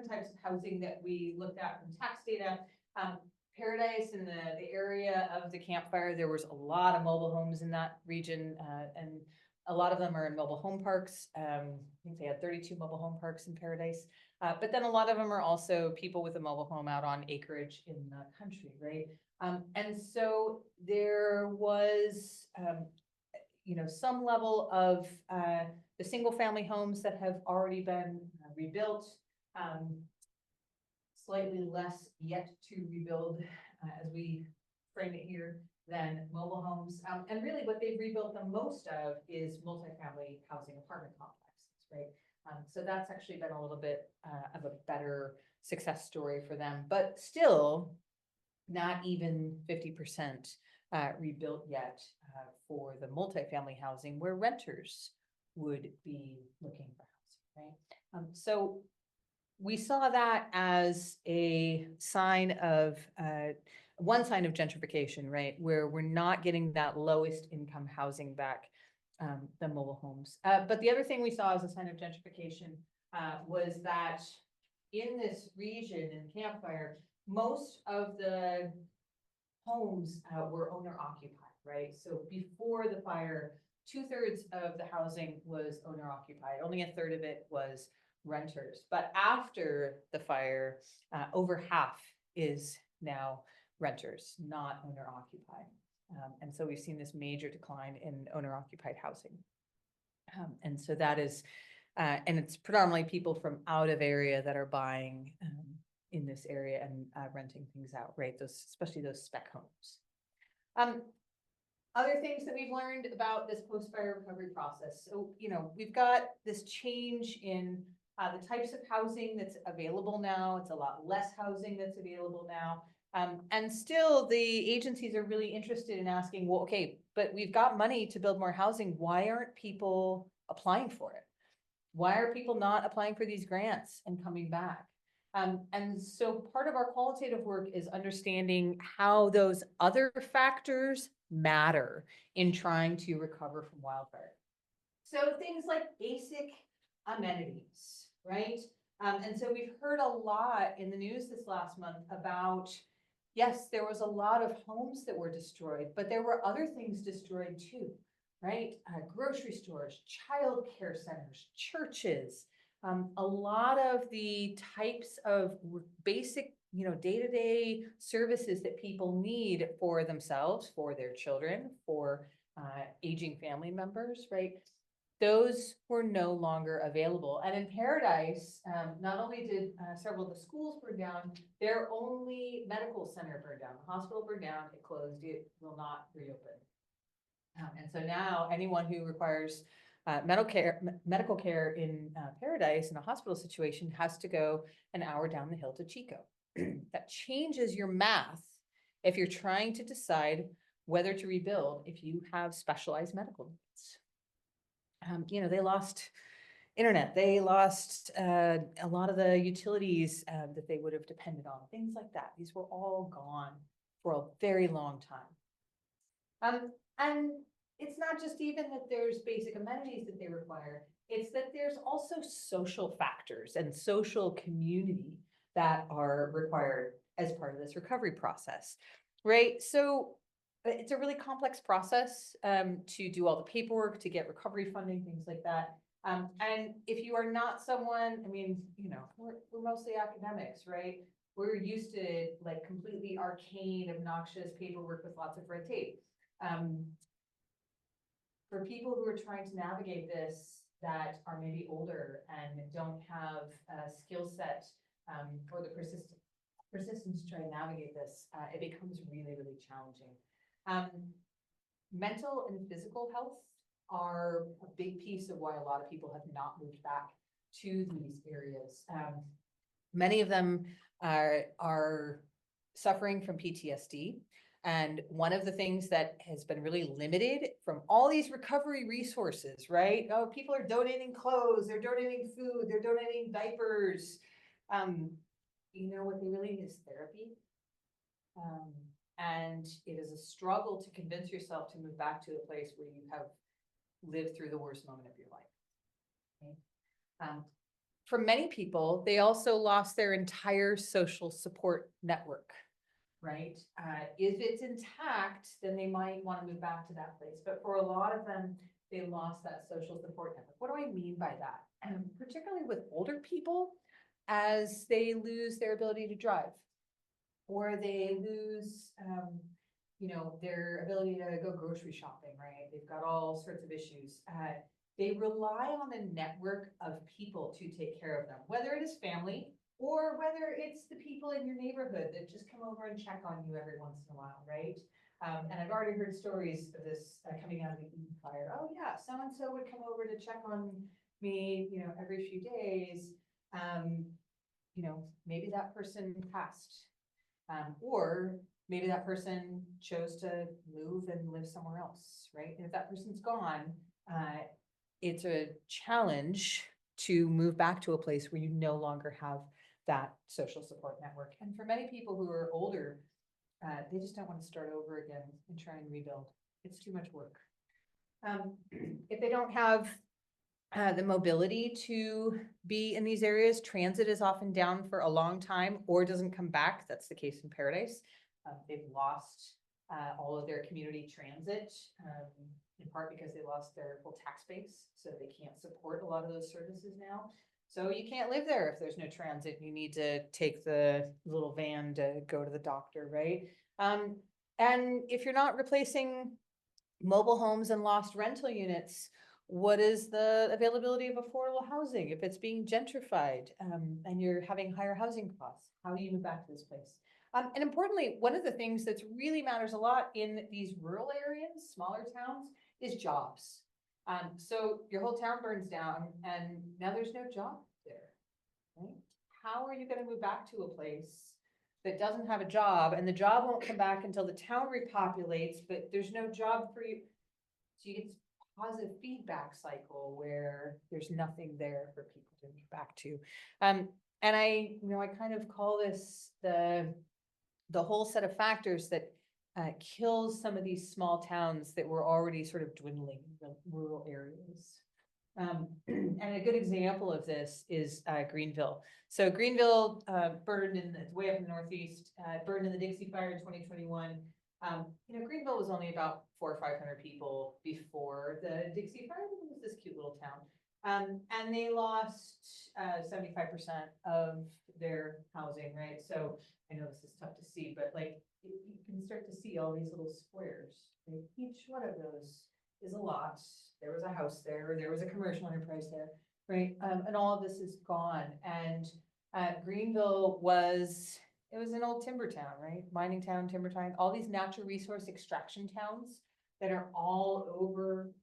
types of housing that we looked at from tax data. Paradise in the area of the campfire, there was a lot of mobile homes in that region, and a lot of them are in mobile home parks. I think they had 32 mobile home parks in Paradise. But then a lot of them are also people with a mobile home out on acreage in the country, right? And so there was, some level of the single family homes that have already been rebuilt, slightly less yet to rebuild as we frame it here than mobile homes. And really what they've rebuilt the most of is multifamily housing apartment complexes, right? So that's actually been a little bit of a better success story for them, but still not even 50% rebuilt yet for the multifamily housing where renters would be looking for housing, right? So we saw that as a sign of, one sign of gentrification, right? Where we're not getting that lowest income housing back, the mobile homes. But the other thing we saw as a sign of gentrification was that in this region in Campfire, most of the homes were owner occupied, right? So before the fire, 2/3 of the housing was owner occupied. Only 1/3 of it was renters. But after the fire, over half is now renters, not owner occupied. And so we've seen this major decline in owner occupied housing. And so that is, and it's predominantly people from out of area that are buying in this area and renting things out, right? Those, especially those spec homes. Other things that we've learned about this post-fire recovery process. So, we've got this change in the types of housing that's available now. It's a lot less housing that's available now. And still the agencies are really interested in asking, well, okay, but we've got money to build more housing. Why aren't people applying for it? Why are people not applying for these grants and coming back? And so part of our qualitative work is understanding how those other factors matter in trying to recover from wildfire. So things like basic amenities, right? And so we've heard a lot in the news this last month about, yes, there was a lot of homes that were destroyed, but there were other things destroyed too, right? Grocery stores, childcare centers, churches, a lot of the types of basic, day-to-day services that people need for themselves, for their children, for aging family members, right? Those were no longer available. And in Paradise, not only did several of the schools burn down, their only medical center burned down. The hospital burned down, it closed, it will not reopen. And so now anyone who requires medical care in Paradise in a hospital situation has to go an hour down the hill to Chico. That changes your math if you're trying to decide whether to rebuild if you have specialized medical needs. They lost internet, they lost a lot of the utilities that they would have depended on, things like that. These were all gone for a very long time. And it's not just even that there's basic amenities that they require, it's that there's also social factors and social community that are required as part of this recovery process, right? So it's a really complex process to do all the paperwork, to get recovery funding, things like that. And if you are not someone, we're mostly academics, right? We're used to like completely arcane, obnoxious paperwork with lots of red tape. For people who are trying to navigate this that are maybe older and don't have a skill set or the persistence to try and navigate this, it becomes really, really challenging. Mental and physical health are a big piece of why a lot of people have not moved back to these areas. Many of them are suffering from PTSD. And one of the things that has been really limited from all these recovery resources, right? Oh, people are donating clothes, they're donating food, they're donating diapers. What they really need is therapy. And it is a struggle to convince yourself to move back to a place where you have live through the worst moment of your life. Okay? For many people, they also lost their entire social support network, right? If it's intact, then they might want to move back to that place. But for a lot of them, they lost that social support network. What do I mean by that? Particularly with older people, as they lose their ability to drive, or they lose, their ability to go grocery shopping, right? They've got all sorts of issues. They rely on a network of people to take care of them, whether it is family or whether it's the people in your neighborhood that just come over and check on you every once in a while, right? And I've already heard stories of this coming out of the fire. Oh yeah, so-and-so would come over to check on me, every few days. Maybe that person passed. Or maybe that person chose to move and live somewhere else, right? And if that person's gone, it's a challenge to move back to a place where you no longer have that social support network. And for many people who are older, they just don't want to start over again and try and rebuild. It's too much work. If they don't have the mobility to be in these areas, transit is often down for a long time or doesn't come back. That's the case in Paradise. They've lost all of their community transit, in part because they lost their full tax base, so they can't support a lot of those services now. So you can't live there if there's no transit. You need to take the little van to go to the doctor, right? And if you're not replacing mobile homes and lost rental units, what is the availability of affordable housing if it's being gentrified and you're having higher housing costs? How do you move back to this place? And importantly, one of the things that really matters a lot in these rural areas, smaller towns, is jobs. So your whole town burns down and now there's no job there, right? How are you going to move back to a place that doesn't have a job, and the job won't come back until the town repopulates, but there's no job for you? So you get this positive feedback cycle where there's nothing there for people to move back to. And I kind of call this the whole set of factors that kills some of these small towns that were already sort of dwindling in the rural areas. And a good example of this is Greenville. So Greenville burned it's way up in the Northeast, burned in the Dixie Fire in 2021. Greenville was only about 400 or 500 people before the Dixie Fire. It was this cute little town. And they lost 75% of their housing, right? So I know this is tough to see, but like you can start to see all these little squares. Right? Each one of those is a lot. There was a house there, there was a commercial enterprise there, right? And all of this is gone. And Greenville was an old timber town, right? Mining town, timber town, all these natural resource extraction towns that are all over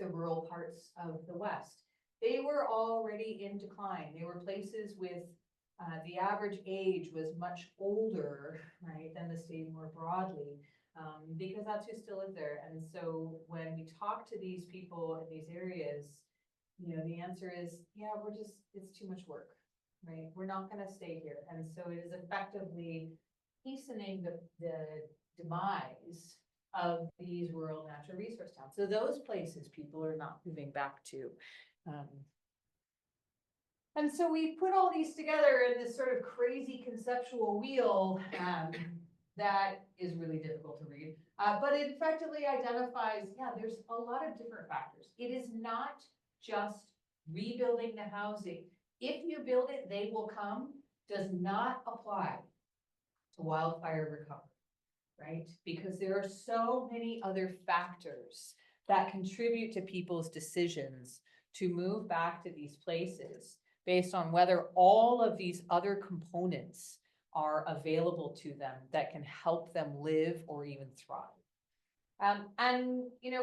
the rural parts of the West. They were already in decline. They were places with the average age was much older, right, than the state more broadly, because that's who still lived there. And so when we talk to these people in these areas, the answer is, yeah, it's too much work, right? We're not going to stay here. And so it is effectively hastening the demise of these rural natural resource towns. So those places people are not moving back to. And so we put all these together in this sort of crazy conceptual wheel that is really difficult to read. But it effectively identifies, there's a lot of different factors. It is not just rebuilding the housing. If you build it, they will come, does not apply to wildfire recovery, right? Because there are so many other factors that contribute to people's decisions to move back to these places based on whether all of these other components are available to them that can help them live or even thrive.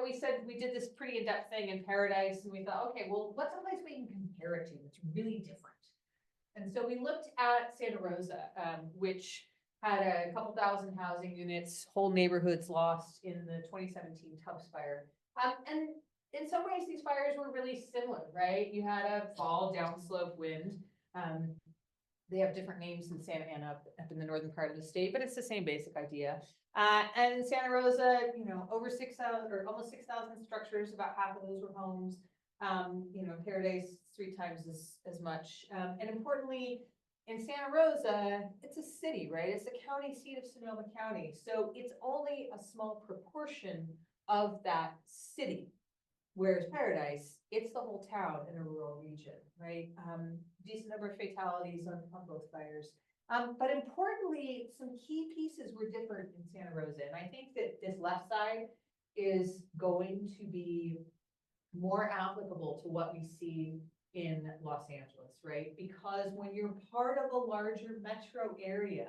We said we did this pretty in-depth thing in Paradise, and we thought, okay, well, what's a place we can compare it to that's really different? And so we looked at Santa Rosa, which had a couple thousand housing units, whole neighborhoods lost in the 2017 Tubbs fire. And in some ways, these fires were really similar, right? You had a fall downslope wind. They have different names in Santa Ana up in the northern part of the state, but it's the same basic idea. And in Santa Rosa, over 6,000 or almost 6,000 structures, about half of those were homes. Paradise 3 times as much. And importantly, in Santa Rosa, it's a city, right? It's the county seat of Sonoma County. So it's only a small proportion of that city. Whereas Paradise, it's the whole town in a rural region, right? Decent number of fatalities on both fires. But importantly, some key pieces were different in Santa Rosa. And I think that this left side is going to be more applicable to what we see in Los Angeles, right? Because when you're part of a larger metro area,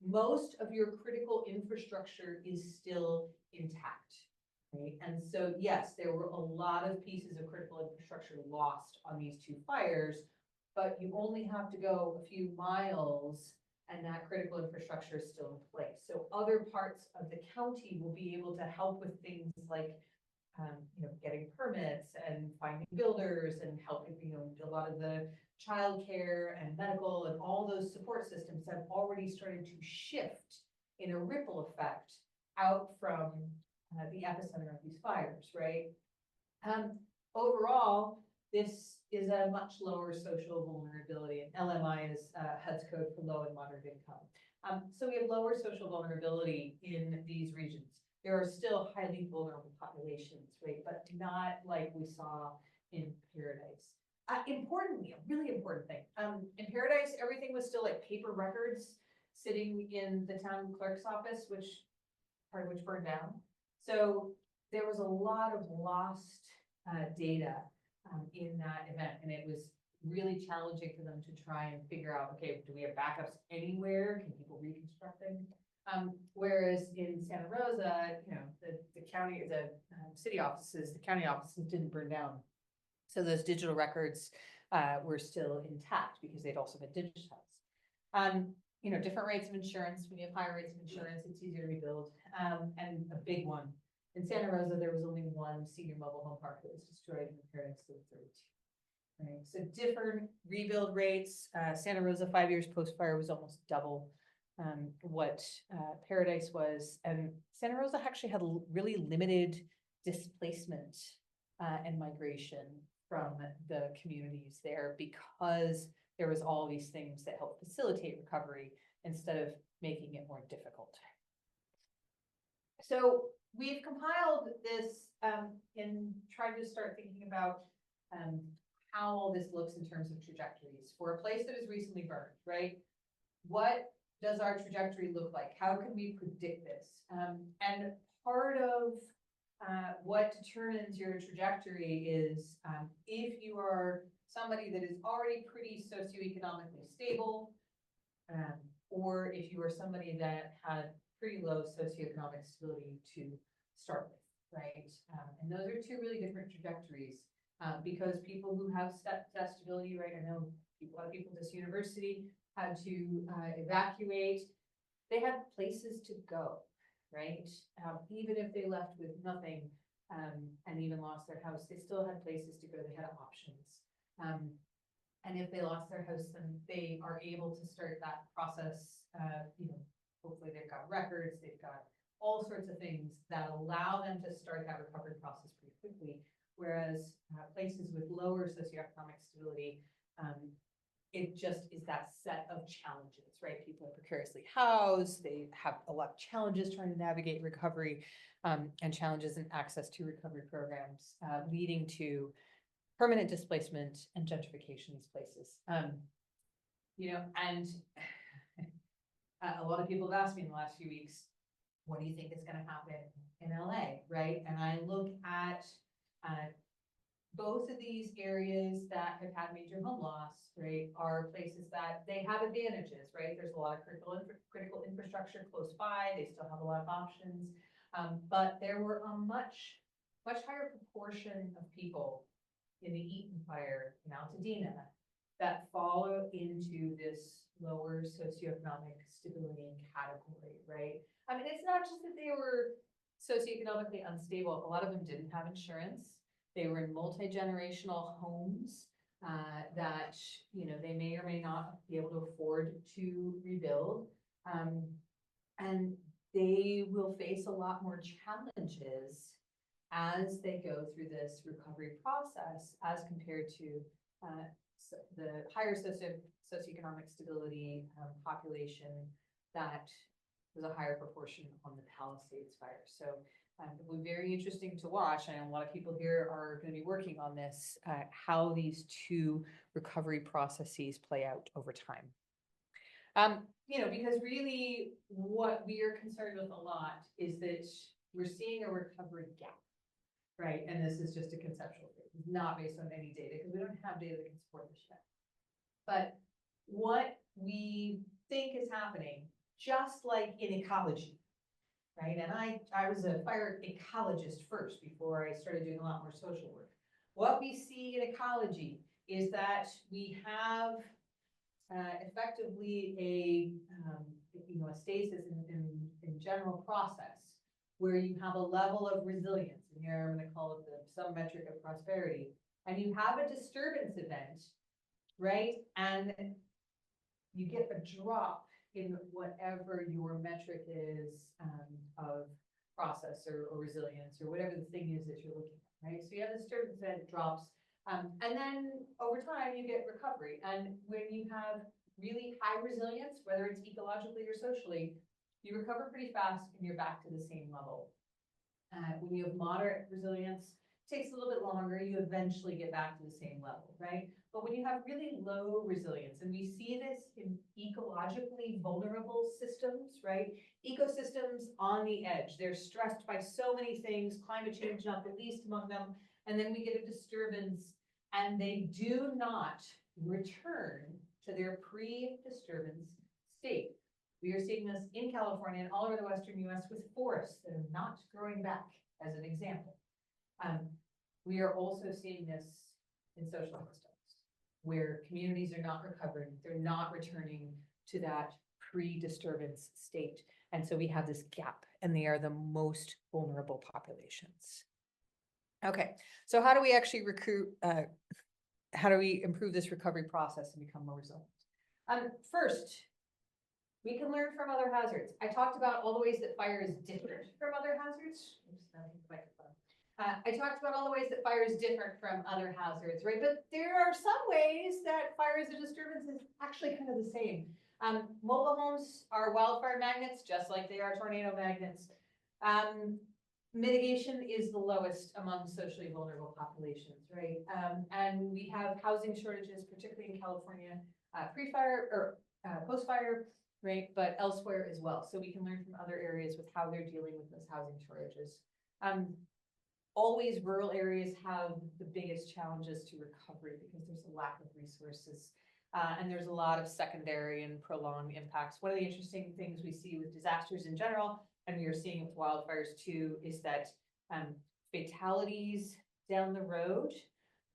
most of your critical infrastructure is still intact, right? And so, yes, there were a lot of pieces of critical infrastructure lost on these 2 fires, but you only have to go a few miles and that critical infrastructure is still in place. So other parts of the county will be able to help with things like getting permits and finding builders and helping, a lot of the childcare and medical and all those support systems have already started to shift in a ripple effect out from the epicenter of these fires, right? Overall, this is a much lower social vulnerability, and LMI is HUD's code for low and moderate income. So we have lower social vulnerability in these regions. There are still highly vulnerable populations, right? But not like we saw in Paradise. Importantly, a really important thing, in Paradise, everything was still like paper records sitting in the town clerk's office, part of which burned down. So there was a lot of lost data in that event, and it was really challenging for them to try and figure out, okay, do we have backups anywhere? Can people reconstruct things? Whereas in Santa Rosa, the county, the city offices, the county offices didn't burn down. So those digital records were still intact because they'd also been digitized. Different rates of insurance. When you have higher rates of insurance, it's easier to rebuild. And a big one. In Santa Rosa, there was only 1 senior mobile home park that was destroyed, in Paradise there were 32. Right? So different rebuild rates. Santa Rosa 5 years post-fire was almost double what Paradise was. And Santa Rosa actually had really limited displacement and migration from the communities there because there was all these things that helped facilitate recovery instead of making it more difficult. So we've compiled this and tried to start thinking about how all this looks in terms of trajectories for a place that is recently burned, right? What does our trajectory look like? How can we predict this? And part of what determines your trajectory is if you are somebody that is already pretty socioeconomically stable, or if you are somebody that had pretty low socioeconomic stability to start with, right? And those are 2 really different trajectories because people who have that stability, right? I know a lot of people at this university had to evacuate. They had places to go, right? Even if they left with nothing and even lost their house, they still had places to go. They had options. And if they lost their house, then they are able to start that process. Hopefully they've got records, they've got all sorts of things that allow them to start that recovery process pretty quickly. Whereas places with lower socioeconomic stability, it just is that set of challenges, right? People are precariously housed, they have a lot of challenges trying to navigate recovery and challenges in access to recovery programs, leading to permanent displacement and gentrification in these places. And a lot of people have asked me in the last few weeks, what do you think is going to happen in LA, right? And I look at both of these areas that have had major home loss, right, are places that they have advantages, right? There's a lot of critical infrastructure close by. They still have a lot of options, but there were a much higher proportion of people in the Eaton fire in Altadena that follow into this lower socioeconomic stability category, right? I mean, it's not just that they were socioeconomically unstable. A lot of them didn't have insurance. They were in multi-generational homes. that, they may or may not be able to afford to rebuild. And they will face a lot more challenges as they go through this recovery process as compared to the higher socioeconomic stability population that was a higher proportion on the Palisades fire. So it will be very interesting to watch, and a lot of people here are going to be working on this, how these two recovery processes play out over time. Because really what we are concerned with a lot is that we're seeing a recovery gap, right? And this is just a conceptual thing, it's not based on any data because we don't have data that can support this yet. But what we think is happening, just like in ecology, right? And I was a fire ecologist first before I started doing a lot more social work. What we see in ecology is that we have effectively a stasis in general process where you have a level of resilience, and here I'm going to call it the sum metric of prosperity, and you have a disturbance event, right? And you get a drop in whatever your metric is of process or resilience or whatever the thing is that you're looking at, right? So you have a disturbance event drops. And then over time you get recovery. And when you have really high resilience, whether it's ecologically or socially, you recover pretty fast and you're back to the same level. When you have moderate resilience, it takes a little bit longer, you eventually get back to the same level, right? But when you have really low resilience, and we see this in ecologically vulnerable systems, right? Ecosystems on the edge, they're stressed by so many things, climate change not the least among them, and then we get a disturbance and they do not return to their pre-disturbance state. We are seeing this in California and all over the Western US with forests that are not growing back, as an example. We are also seeing this in social systems where communities are not recovering, they're not returning to that pre-disturbance state. And so we have this gap, and they are the most vulnerable populations. Okay, so how do we actually how do we improve this recovery process and become more resilient? First, we can learn from other hazards. I talked about all the ways that fire is different from other hazards. I talked about all the ways that fire is different from other hazards, right? But there are some ways that fire as a disturbance is actually kind of the same. Mobile homes are wildfire magnets, just like they are tornado magnets. Mitigation is the lowest among socially vulnerable populations, right? And we have housing shortages, particularly in California, pre-fire or post-fire, right? But elsewhere as well. So we can learn from other areas with how they're dealing with those housing shortages. Always rural areas have the biggest challenges to recovery because there's a lack of resources. And there's a lot of secondary and prolonged impacts. One of the interesting things we see with disasters in general, and we are seeing with wildfires too, is that fatalities down the road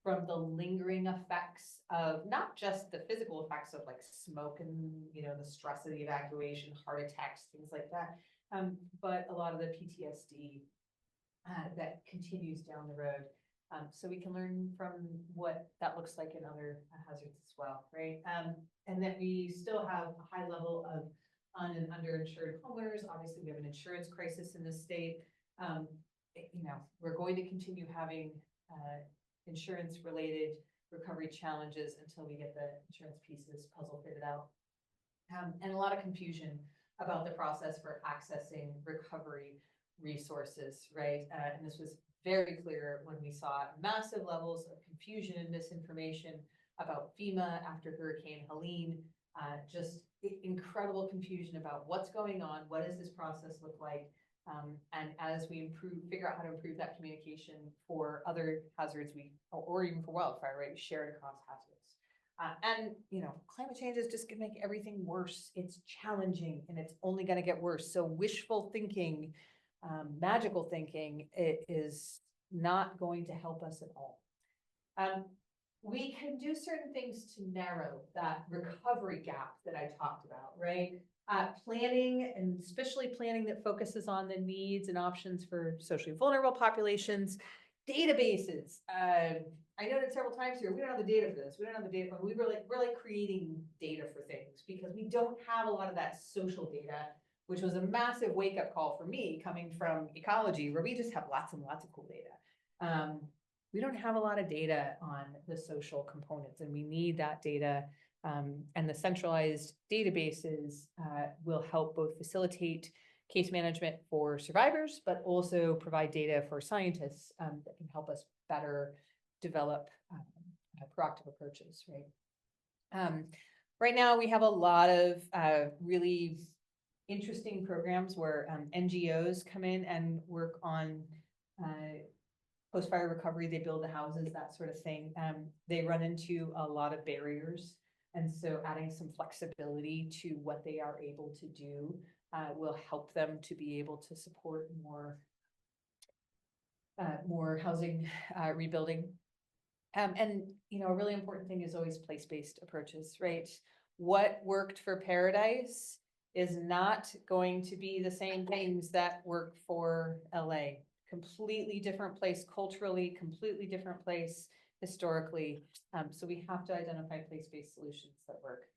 from the lingering effects of not just the physical effects of like smoke and, the stress of the evacuation, heart attacks, things like that, but a lot of the PTSD that continues down the road. So we can learn from what that looks like in other hazards as well, right? And that we still have a high level of and underinsured homeowners. Obviously, we have an insurance crisis in this state. We're going to continue having insurance-related recovery challenges until we get the insurance pieces puzzle fitted out. And a lot of confusion about the process for accessing recovery resources, right? And this was very clear when we saw massive levels of confusion and misinformation about FEMA after Hurricane Helene, just incredible confusion about what's going on, what does this process look like, and as we figure out how to improve that communication for other hazards, or even for wildfire, right? We share it across hazards. And climate change is just gonna make everything worse. It's challenging and it's only gonna get worse. So wishful thinking, magical thinking, it is not going to help us at all. We can do certain things to narrow that recovery gap that I talked about, right? Planning, and especially planning that focuses on the needs and options for socially vulnerable populations, databases, I noted several times here, we don't have the data for this, we don't have the data, we're like creating data for things, because we don't have a lot of that social data, which was a massive wake-up call for me, coming from ecology, where we just have lots and lots of cool data. We don't have a lot of data on the social components, and we need that data. And the centralized databases will help both facilitate case management for survivors, but also provide data for scientists that can help us better develop proactive approaches, right? Right now, we have a lot of really interesting programs where NGOs come in and work on post-fire recovery. They build the houses, that sort of thing. They run into a lot of barriers. And so adding some flexibility to what they are able to do will help them to be able to support more housing rebuilding. And, you know, a really important thing is always place-based approaches, right? What worked for Paradise is not going to be the same things that work for LA. Completely different place culturally, completely different place historically. So we have to identify place-based solutions that work.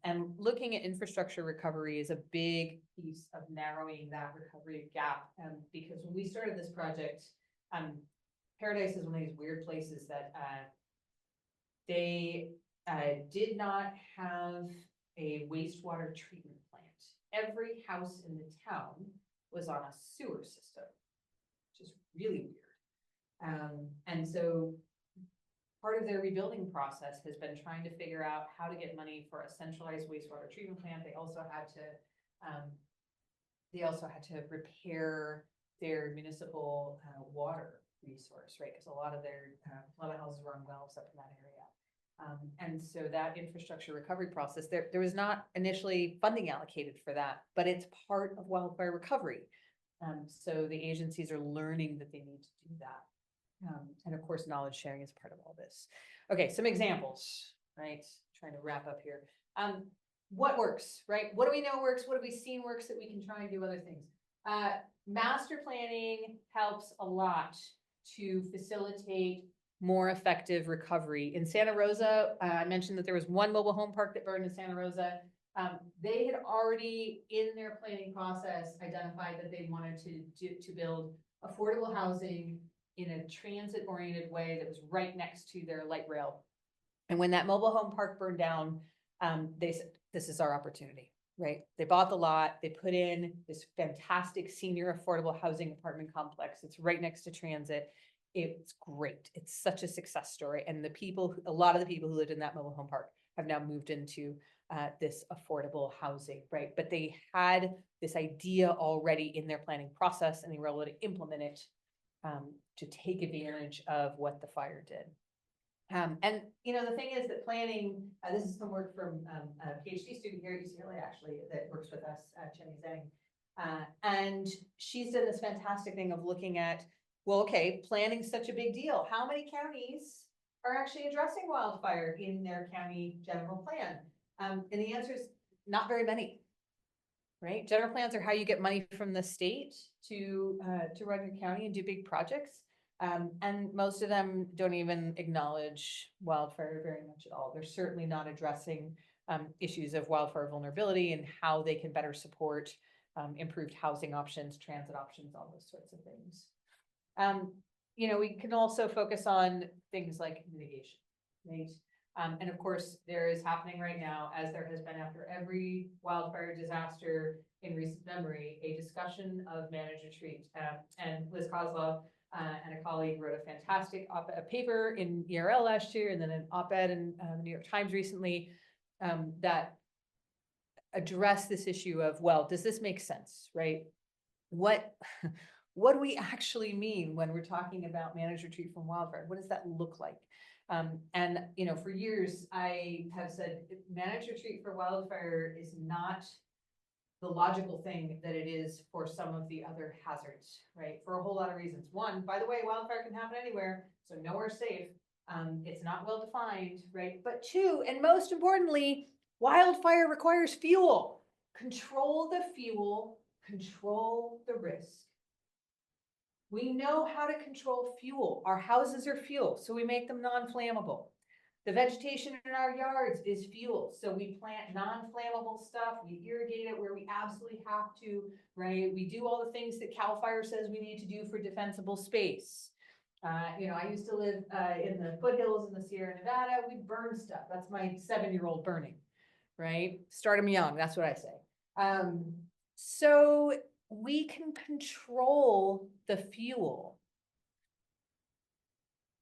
And looking at infrastructure recovery is a big piece of narrowing that recovery gap. Because when we started this project, Paradise is one of these weird places that they did not have a wastewater treatment plant. Every house in the town was on a sewer system, which is really weird. And so part of their rebuilding process has been trying to figure out how to get money for a centralized wastewater treatment plant. They also had to repair their municipal water resource, right? Because a lot of houses were on wells up in that area. And so that infrastructure recovery process, there was not initially funding allocated for that, but it's part of wildfire recovery. So the agencies are learning that they need to do that. And of course, knowledge sharing is part of all this. Okay, some examples, right? Trying to wrap up here. What works, right? What do we know works? What have we seen works that we can try and do other things? Master planning helps a lot to facilitate more effective recovery. In Santa Rosa, I mentioned that there was one mobile home park that burned in Santa Rosa. They had already, in their planning process, identified that they wanted to build affordable housing in a transit-oriented way that was right next to their light rail. And when that mobile home park burned down, they said, this is our opportunity, right? They bought the lot, they put in this fantastic senior affordable housing apartment complex. It's right next to transit. It's great. It's such a success story. And a lot of the people who lived in that mobile home park have now moved into this affordable housing, right? But they had this idea already in their planning process, and they were able to implement it to take advantage of what the fire did. And, you know, the thing is that planning, this is some work from a PhD student here at UCLA, actually, that works with us, Chenny Zhang. And she's done this fantastic thing of looking at, well, okay, planning's such a big deal. How many counties are actually addressing wildfire in their county general plan? And the answer is not very many, right? General plans are how you get money from the state to run your county and do big projects. And most of them don't even acknowledge wildfire very much at all. They're certainly not addressing issues of wildfire vulnerability and how they can better support improved housing options, transit options, all those sorts of things. You know, we can also focus on things like mitigation, right? And of course, there is happening right now, as there has been after every wildfire disaster in recent memory, a discussion of manage retreat. And Liz Kozlov and a colleague wrote a fantastic paper in ERL last year, and then an op-ed in the New York Times recently that addressed this issue of, well, does this make sense, right? What do we actually mean when we're talking about managed retreat from wildfire? What does that look like? And, you know, for years, I have said managed retreat for wildfire is not the logical thing that it is for some of the other hazards, right? For a whole lot of reasons. One, by the way, wildfire can happen anywhere, so nowhere's safe. It's not well defined, right? But two, and most importantly, wildfire requires fuel. Control the fuel, control the risk. We know how to control fuel. Our houses are fuel, so we make them non-flammable. The vegetation in our yards is fuel, so we plant non-flammable stuff, we irrigate it where we absolutely have to, right? We do all the things that CAL FIRE says we need to do for defensible space. You know, I used to live in the foothills in the Sierra Nevada. We burn stuff. That's my 7-year-old burning, right? Start them young. That's what I say. So we can control the fuel.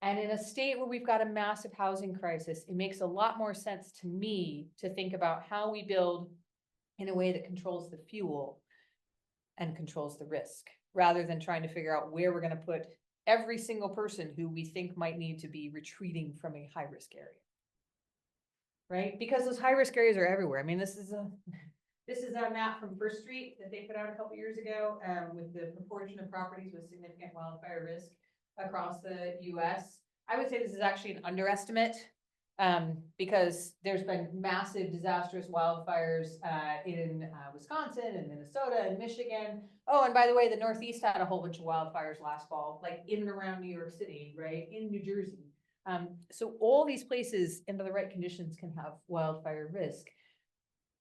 And in a state where we've got a massive housing crisis, it makes a lot more sense to me to think about how we build in a way that controls the fuel and controls the risk, rather than trying to figure out where we're going to put every single person who we think might need to be retreating from a high-risk area. Right? Because those high-risk areas are everywhere. I mean, this is a map from First Street that they put out a couple years ago with the proportion of properties with significant wildfire risk across the US. I would say this is actually an underestimate because there's been massive disastrous wildfires in Wisconsin and Minnesota and Michigan. Oh, and by the way, the Northeast had a whole bunch of wildfires last fall, like in and around New York City, right? In New Jersey. So all these places under the right conditions can have wildfire risk.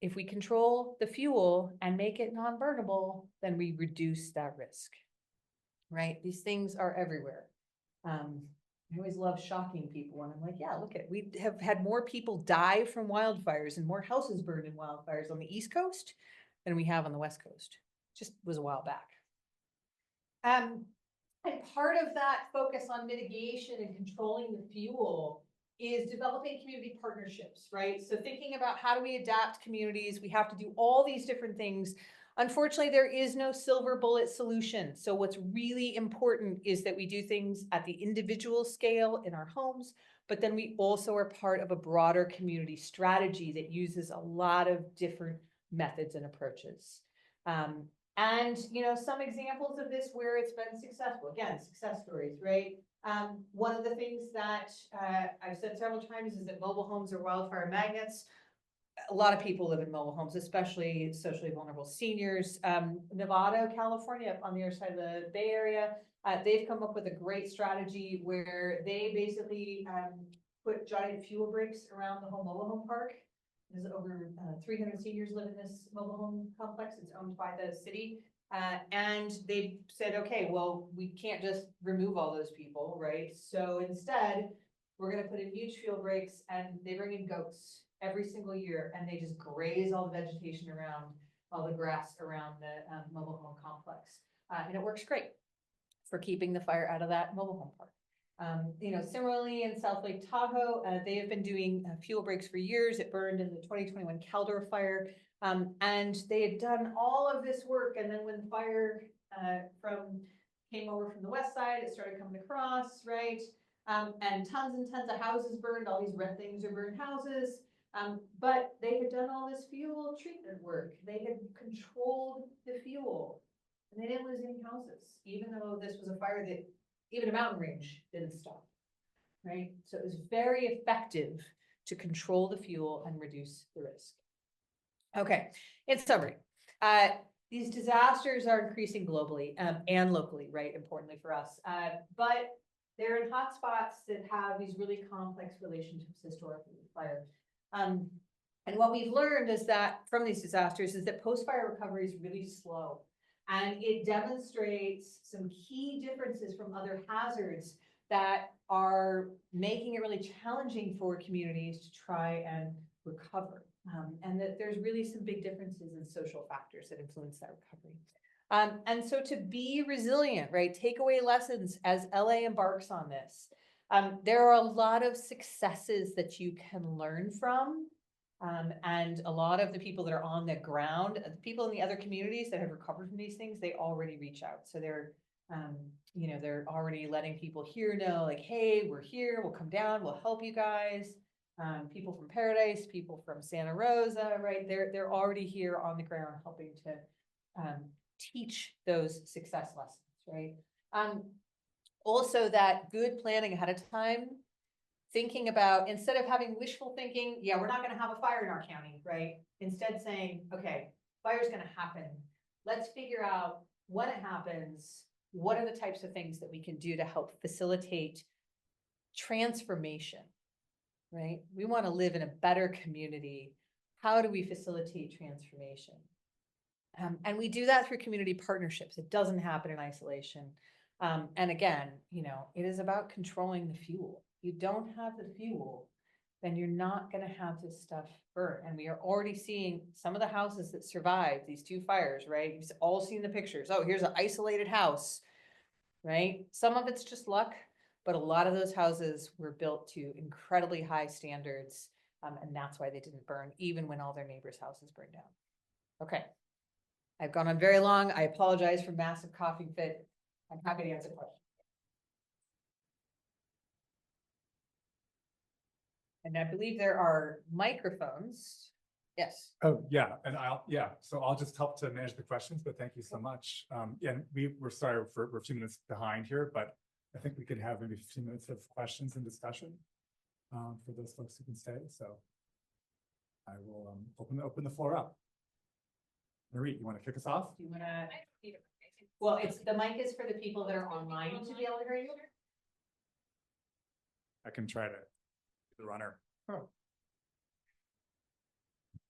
If we control the fuel and make it non-burnable, then we reduce that risk, right? These things are everywhere. I always love shocking people when I'm like, yeah, look at, we have had more people die from wildfires and more houses burned in wildfires on the East Coast than we have on the West Coast. Just was a while back. And part of that focus on mitigation and controlling the fuel is developing community partnerships, right? So thinking about how do we adapt communities, we have to do all these different things. Unfortunately, there is no silver bullet solution. So what's really important is that we do things at the individual scale in our homes, but then we also are part of a broader community strategy that uses a lot of different methods and approaches. And, you know, some examples of this where it's been successful, again, success stories, right? One of the things that I've said several times is that mobile homes are wildfire magnets. A lot of people live in mobile homes, especially socially vulnerable seniors. Nevada, California, up on the other side of the Bay Area, they've come up with a great strategy where they basically put giant fuel breaks around the whole mobile home park. There's over 300 seniors live in this mobile home complex. It's owned by the city. And they said, okay, well, we can't just remove all those people, right? So instead, we're going to put in huge fuel breaks, and they bring in goats every single year, and they just graze all the vegetation around, all the grass around the mobile home complex. And it works great for keeping the fire out of that mobile home park. You know, similarly in South Lake Tahoe, they have been doing fuel breaks for years. It burned in the 2021 Caldor fire. And they had done all of this work. And then when the fire came over from the west side, it started coming across, right? And tons of houses burned. All these red things are burned houses. But they had done all this fuel treatment work. They had controlled the fuel. And they didn't lose any houses, even though this was a fire that even a mountain range didn't stop, right? So it was very effective to control the fuel and reduce the risk. Okay, in summary, these disasters are increasing globally and locally, right? Importantly for us, but they're in hotspots that have these really complex relationships historically with fire. And what we've learned is that from these disasters is that post-fire recovery is really slow. And it demonstrates some key differences from other hazards that are making it really challenging for communities to try and recover. And that there's really some big differences in social factors that influence that recovery. And so to be resilient, right, takeaway lessons as LA embarks on this, there are a lot of successes that you can learn from. And a lot of the people that are on the ground, the people in the other communities that have recovered from these things, they already reach out. So they're, you know, they're already letting people here know, like, hey, we're here, we'll come down, we'll help you guys. People from Paradise, people from Santa Rosa, right? They're already here on the ground helping to teach those success lessons, right? Also that good planning ahead of time, thinking about, instead of having wishful thinking, yeah, we're not going to have a fire in our county, right? Instead saying, okay, fire's going to happen. Let's figure out when it happens, what are the types of things that we can do to help facilitate transformation, right? We want to live in a better community. How do we facilitate transformation? And we do that through community partnerships. It doesn't happen in isolation. And again, it is about controlling the fuel. You don't have the fuel, then you're not going to have this stuff burn. And we are already seeing some of the houses that survived these two fires, right? You've all seen the pictures. Oh, here's an isolated house, right? Some of it's just luck, but a lot of those houses were built to incredibly high standards. And that's why they didn't burn, even when all their neighbors' houses burned down. Okay. I've gone on very long. I apologize for massive coughing fit. I'm happy to answer questions. And I believe there are microphones. Yes. Oh, yeah, and so I'll just help to manage the questions, but thank you so much. And we're sorry we're a few minutes behind here, but I think we could have maybe 15 minutes of questions and discussion for those folks who can stay. So I will open the floor up. Marie, you want to kick us off? Do you want to? Well, the mic is for the people that are online to be able to hear you. I can try to be the runner.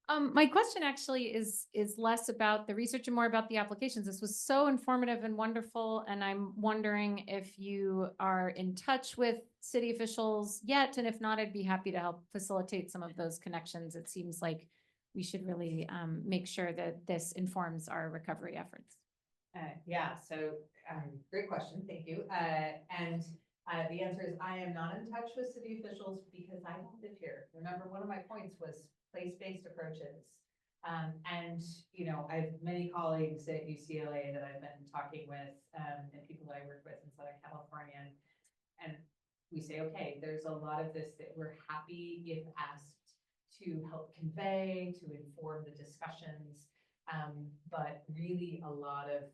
My question actually is less about the research and more about the applications. This was so informative and wonderful, and I'm wondering if you are in touch with city officials yet, and if not, I'd be happy to help facilitate some of those connections. It seems like we should really make sure that this informs our recovery efforts. Yeah, so great question, thank you. And the answer is I am not in touch with city officials because I don't live here. Remember, one of my points was place-based approaches. And I have many colleagues at UCLA that I've been talking with and people that I work with in Southern California. And we say, okay, there's a lot of this that we're happy if asked to help convey, to inform the discussions. But really a lot of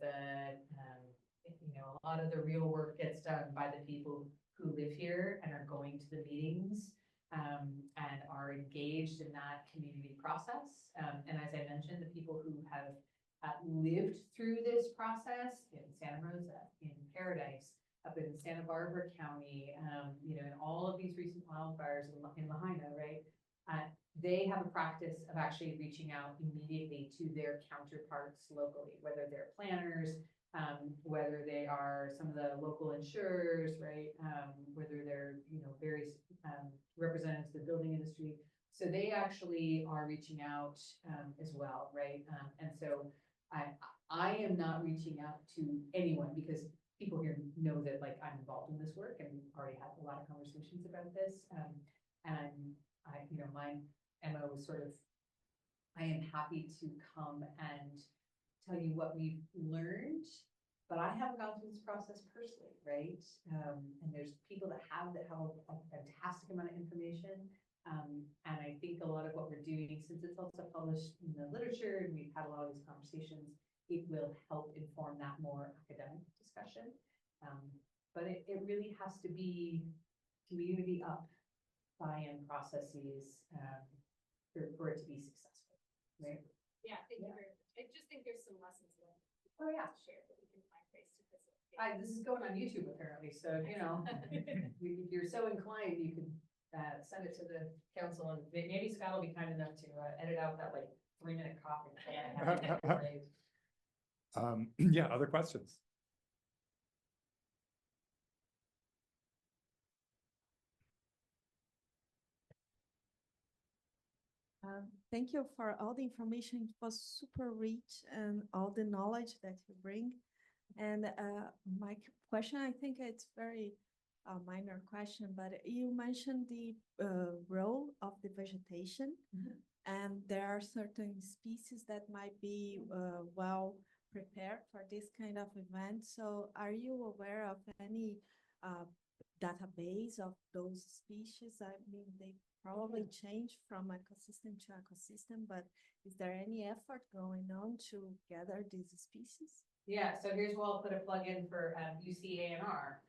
the real work gets done by the people who live here and are going to the meetings and are engaged in that community process. And as I mentioned, the people who have lived through this process in Santa Rosa, in Paradise, up in Santa Barbara County, in all of these recent wildfires in Lahaina, right? They have a practice of actually reaching out immediately to their counterparts locally, whether they're planners, whether they are some of the local insurers, right? Whether they're, various representatives of the building industry. So they actually are reaching out as well, right? And so I am not reaching out to anyone because people here know that I'm involved in this work and we've already had a lot of conversations about this. And my MO was sort of, I am happy to come and tell you what we've learned, but I haven't gone through this process personally, right? And there's people that have a fantastic amount of information. And I think a lot of what we're doing, since it's also published in the literature and we've had a lot of these conversations, it will help inform that more academic discussion. But it really has to be community up buy-in processes for it to be successful, right? Yeah, thank you very much. I just think there's some lessons learned. Oh, yeah. Share that we can find ways to facilitate. This is going on YouTube apparently, so if you're so inclined, you could send it to the council, and maybe Scott will be kind enough to edit out that 3-minute copy. Yeah, other questions? Thank you for all the information. It was super rich and all the knowledge that you bring. And my question, I think it's very minor question, but you mentioned the role of the vegetation, and there are certain species that might be well prepared for this kind of event. So are you aware of any database of those species? I mean, they probably change from ecosystem to ecosystem, but is there any effort going on to gather these species? Yeah, so here's where I'll put a plug in for UC A&R.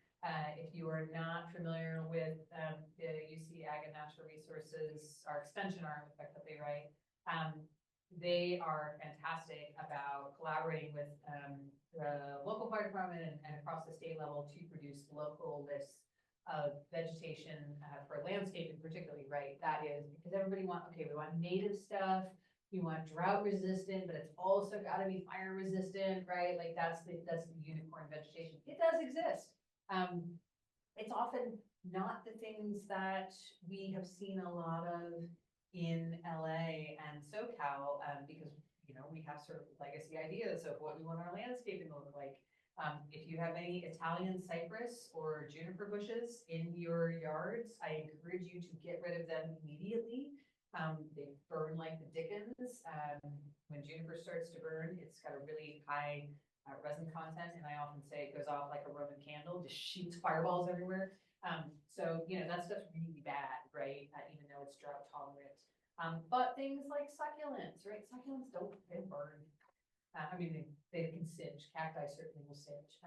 If you are not familiar with the UC Ag and Natural Resources, our extension arm, effectively, right? they are fantastic about collaborating with the local fire department and across the state level to produce local lists of vegetation for landscaping particularly, right? That is because everybody okay, we want native stuff, we want drought resistant, but it's also got to be fire resistant, right? Like that's the unicorn vegetation. It does exist. It's often not the things that we have seen a lot of in LA and SoCal, because, you know, we have sort of legacy ideas of what we want our landscaping to look like. If you have any Italian cypress or juniper bushes in your yards, I encourage you to get rid of them immediately. They burn like the dickens. When juniper starts to burn, it's got a really high resin content, and I often say it goes off like a Roman candle, just shoots fireballs everywhere. So, you know, that stuff's really bad, right? Even though it's drought tolerant. But things like succulents, right? Succulents they burn. I mean, they can singe. Cacti certainly will singe.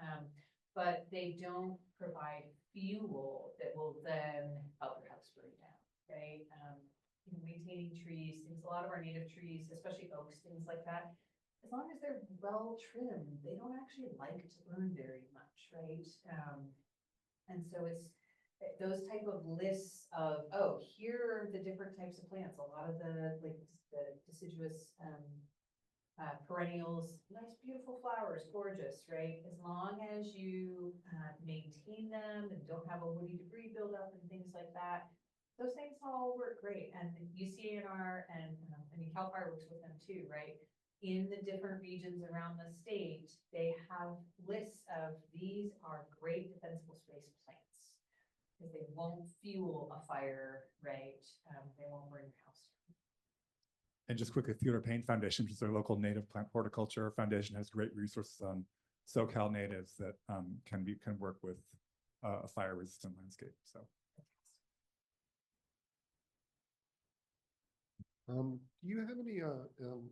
But they don't provide fuel that will then help your house burn down, right? Maintaining trees, a lot of our native trees, especially oaks, things like that, as long as they're well trimmed, they don't actually like to burn very much, right? And so it's those type of lists of, oh, here are the different types of plants. A lot of the deciduous perennials, nice, beautiful flowers, gorgeous, right? As long as you maintain them and don't have a woody debris buildup and things like that, those things all work great. And UCANR and I mean, CAL FIRE works with them too, right? In the different regions around the state, they have lists of these are great defensible space plants because they won't fuel a fire, right? They won't burn your house. And just quickly, Theodore Payne Foundation, which is our local native plant horticulture foundation, has great resources on SoCal natives that can work with a fire resistant landscape. So. Do you have any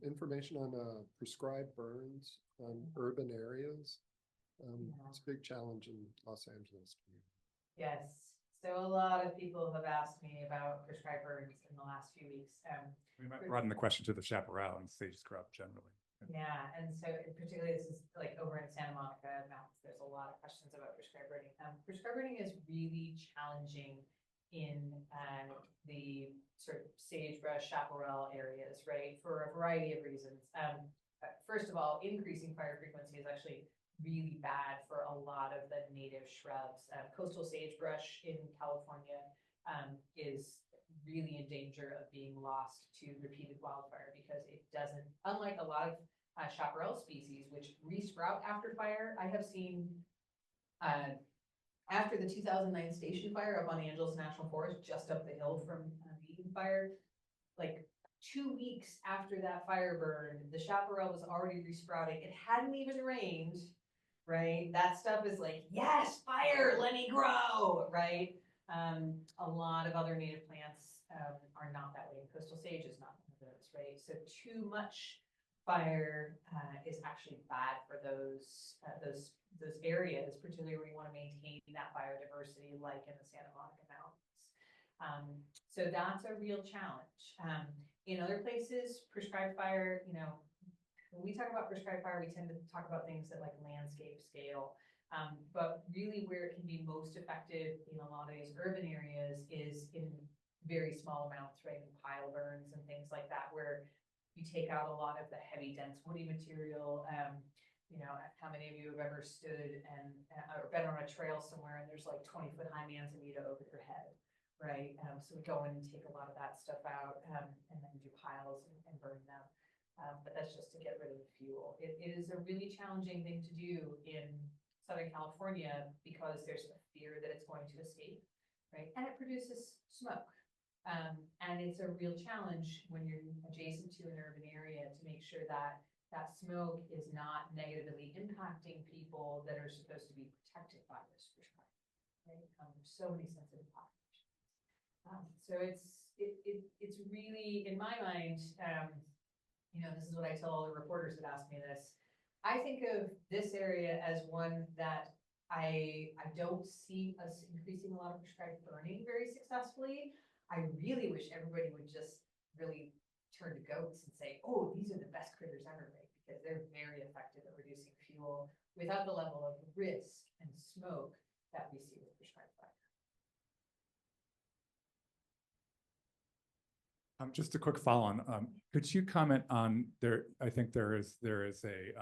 information on prescribed burns on urban areas? It's a big challenge in Los Angeles. Yes. So a lot of people have asked me about prescribed burns in the last few weeks. We might broaden the question to the chaparral and sage scrub generally. Yeah, and so particularly this is like over in Santa Monica Mountains, there's a lot of questions about prescribed burning. Prescribed burning is really challenging in the sort of sagebrush, chaparral areas, right? For a variety of reasons. First of all, increasing fire frequency is actually really bad for a lot of the native shrubs. Coastal sagebrush in California is really in danger of being lost to repeated wildfire because it doesn't, unlike a lot of chaparral species, which resprout after fire. I have seen after the 2009 station fire up on Angeles National Forest, just up the hill from the Eden fire, like 2 weeks after that fire burned, the chaparral was already resprouting. It hadn't even rained, right? That stuff is like, yes, fire, let me grow, right? A lot of other native plants are not that way. Coastal sage is not one of those, right? So too much fire is actually bad for those areas, particularly where you want to maintain that biodiversity, like in the Santa Monica Mountains. So that's a real challenge. In other places, prescribed fire, you know, when we talk about prescribed fire, we tend to talk about things at like landscape scale. But really where it can be most effective in a lot of these urban areas is in very small amounts, right? In pile burns and things like that, where you take out a lot of the heavy, dense woody material. You know, how many of you have ever stood and or been on a trail somewhere and there's like 20-foot high manzanita over your head, right? So we go in and take a lot of that stuff out and then do piles and burn them. But that's just to get rid of the fuel. It is a really challenging thing to do in Southern California because there's a fear that it's going to escape, right? And it produces smoke. And it's a real challenge when you're adjacent to an urban area to make sure that that smoke is not negatively impacting people that are supposed to be protected by this prescribed, right? There's so many sensitive populations. So it's really, in my mind, you know, this is what I tell all the reporters that ask me this. I think of this area as one that I don't see us increasing a lot of prescribed burning very successfully. I really wish everybody would just really turn to goats and say, oh, these are the best critters ever, right? Because they're very effective at reducing fuel without the level of risk and smoke that we see with prescribed fire. Just a quick follow-on. Could you comment on there? I think there is a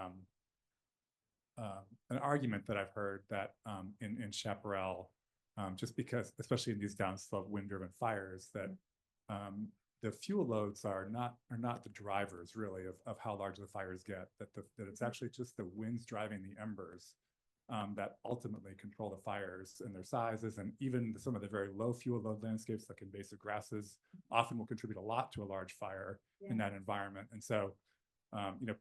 an argument that I've heard that in Chaparral, just because, especially in these downslope wind-driven fires, that the fuel loads are not the drivers really of how large the fires get. That it's actually just the winds driving the embers that ultimately control the fires and their sizes, and even some of the very low fuel load landscapes like invasive grasses often will contribute a lot to a large fire in that environment. And so, you know,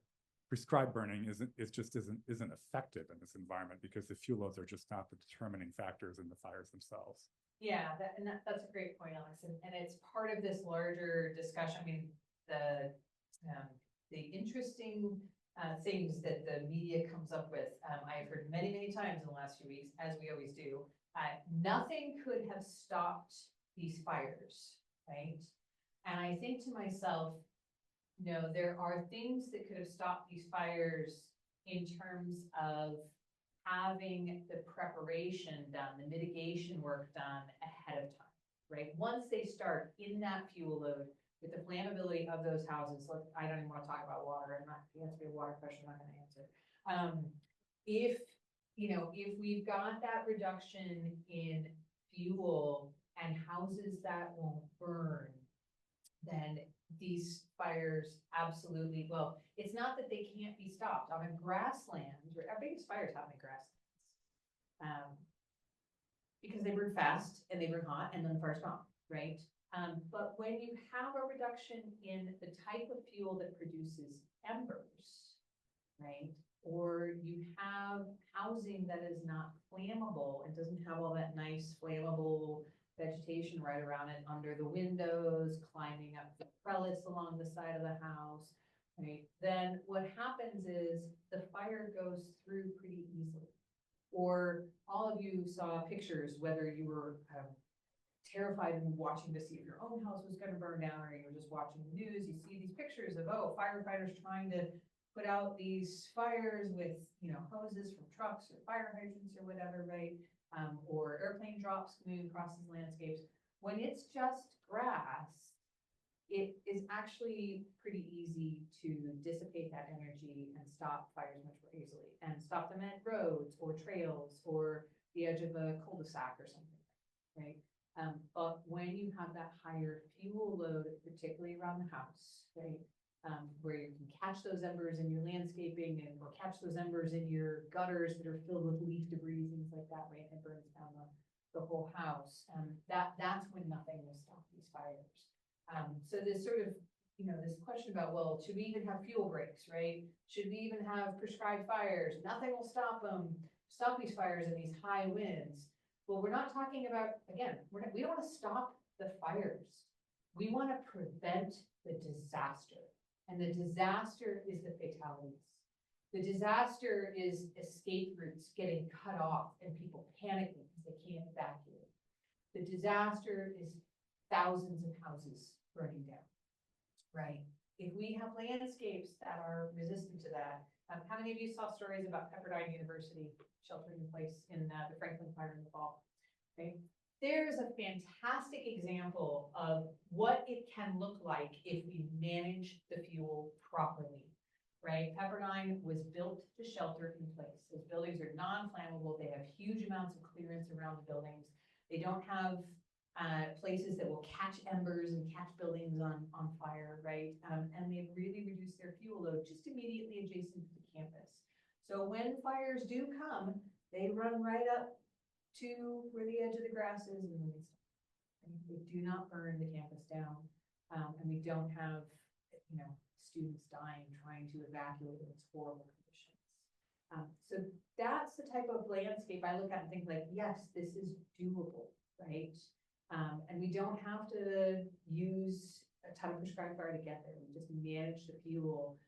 prescribed burning isn't effective in this environment because the fuel loads are just not the determining factors in the fires themselves. Yeah, that's a great point, Alex, and it's part of this larger discussion. I mean, the interesting things that the media comes up with, I've heard many times in the last few weeks, as we always do. Nothing could have stopped these fires, right? And I think to myself, no, there are things that could have stopped these fires in terms of having the preparation done, the mitigation work done ahead of time, right? Once they start in that fuel load with the flammability of those houses, look, I don't even want to talk about water. I'm not, the answer to a water question, I'm not going to answer. If we've got that reduction in fuel and houses that won't burn, then these fires absolutely, well, it's not that they can't be stopped. On a grassland, where our biggest fires happen in grasslands, because they burn fast and they burn hot and then the fire's gone, right? But when you have a reduction in the type of fuel that produces embers, right? Or you have housing that is not flammable and doesn't have all that nice flammable vegetation right around it, under the windows, climbing up the trellis along the side of the house, right? Then what happens is the fire goes through pretty easily. Or all of you saw pictures, whether you were terrified and watching to see if your own house was going to burn down, or you were just watching the news, you see these pictures of, oh, firefighters trying to put out these fires with, hoses from trucks or fire hydrants or whatever, right? Or airplane drops coming across these landscapes. When it's just grass, it is actually pretty easy to dissipate that energy and stop fires much more easily, and stop them at roads or trails or the edge of a cul-de-sac or something, right? But when you have that higher fuel load, particularly around the house, right, where you can catch those embers in your landscaping or catch those embers in your gutters that are filled with leaf debris, things like that, right, and it burns down the whole house. That's when nothing will stop these fires. So this sort of, this question about, well, should we even have fuel breaks, right? Should we even have prescribed fires? Nothing will stop these fires in these high winds. Well, we're not talking about, again, we don't want to stop the fires. We want to prevent the disaster. And the disaster is the fatalities. The disaster is escape routes getting cut off and people panicking because they can't evacuate. The disaster is thousands of houses burning down, right? If we have landscapes that are resistant to that, how many of you saw stories about Pepperdine University sheltering in place in the Franklin fire in the fall? Okay. There's a fantastic example of what it can look like if we manage the fuel properly, right? Pepperdine was built to shelter in place. Those buildings are non-flammable. They have huge amounts of clearance around the buildings. They don't have places that will catch embers and catch buildings on fire, right? And they've really reduced their fuel load just immediately adjacent to the campus. So when fires do come, they run right up to where the edge of the grass is, and then they do not burn the campus down, and we don't have, students dying trying to evacuate in its horrible conditions. So that's the type of landscape I look at and think like, yes, this is doable, right? And we don't have to use a ton of prescribed fire to get there. We just manage the fuel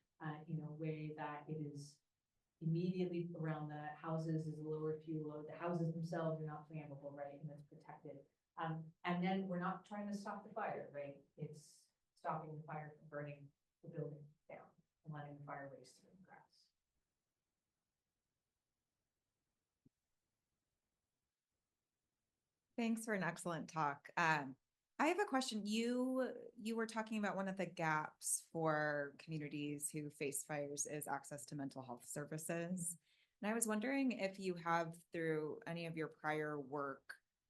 in a way that it is immediately around the houses is a lower fuel load. The houses themselves are not flammable, right? And it's protected. And then we're not trying to stop the fire, right? It's stopping the fire from burning the building down and letting the fire race through the grass. Thanks for an excellent talk. I have a question. You were talking about one of the gaps for communities who face fires is access to mental health services. And I was wondering if you have, through any of your prior work,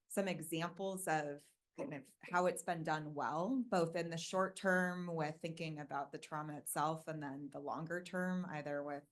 some examples of kind of how it's been done well, both in the short term with thinking about the trauma itself, and then the longer term, either with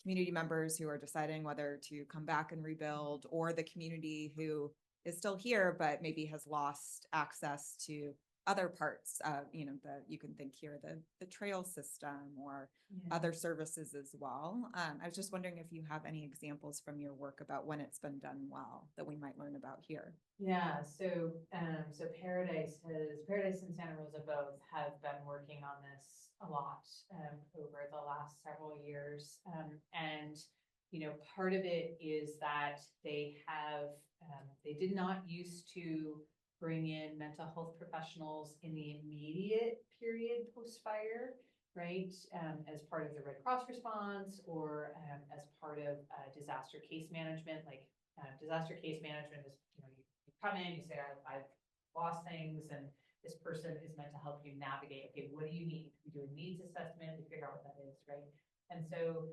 community members who are deciding whether to come back and rebuild, or the community who is still here, but maybe has lost access to other parts of, you can think here, the trail system or other services as well. I was just wondering if you have any examples from your work about when it's been done well that we might learn about here. Yeah, so Paradise and Santa Rosa both have been working on this a lot over the last several years. And part of it is that they did not used to bring in mental health professionals in the immediate period post-fire, right? As part of the Red Cross response, or as part of disaster case management. Like disaster case management is, you come in, you say, I've lost things, and this person is meant to help you navigate. Okay, what do you need? We do a needs assessment to figure out what that is, right? And so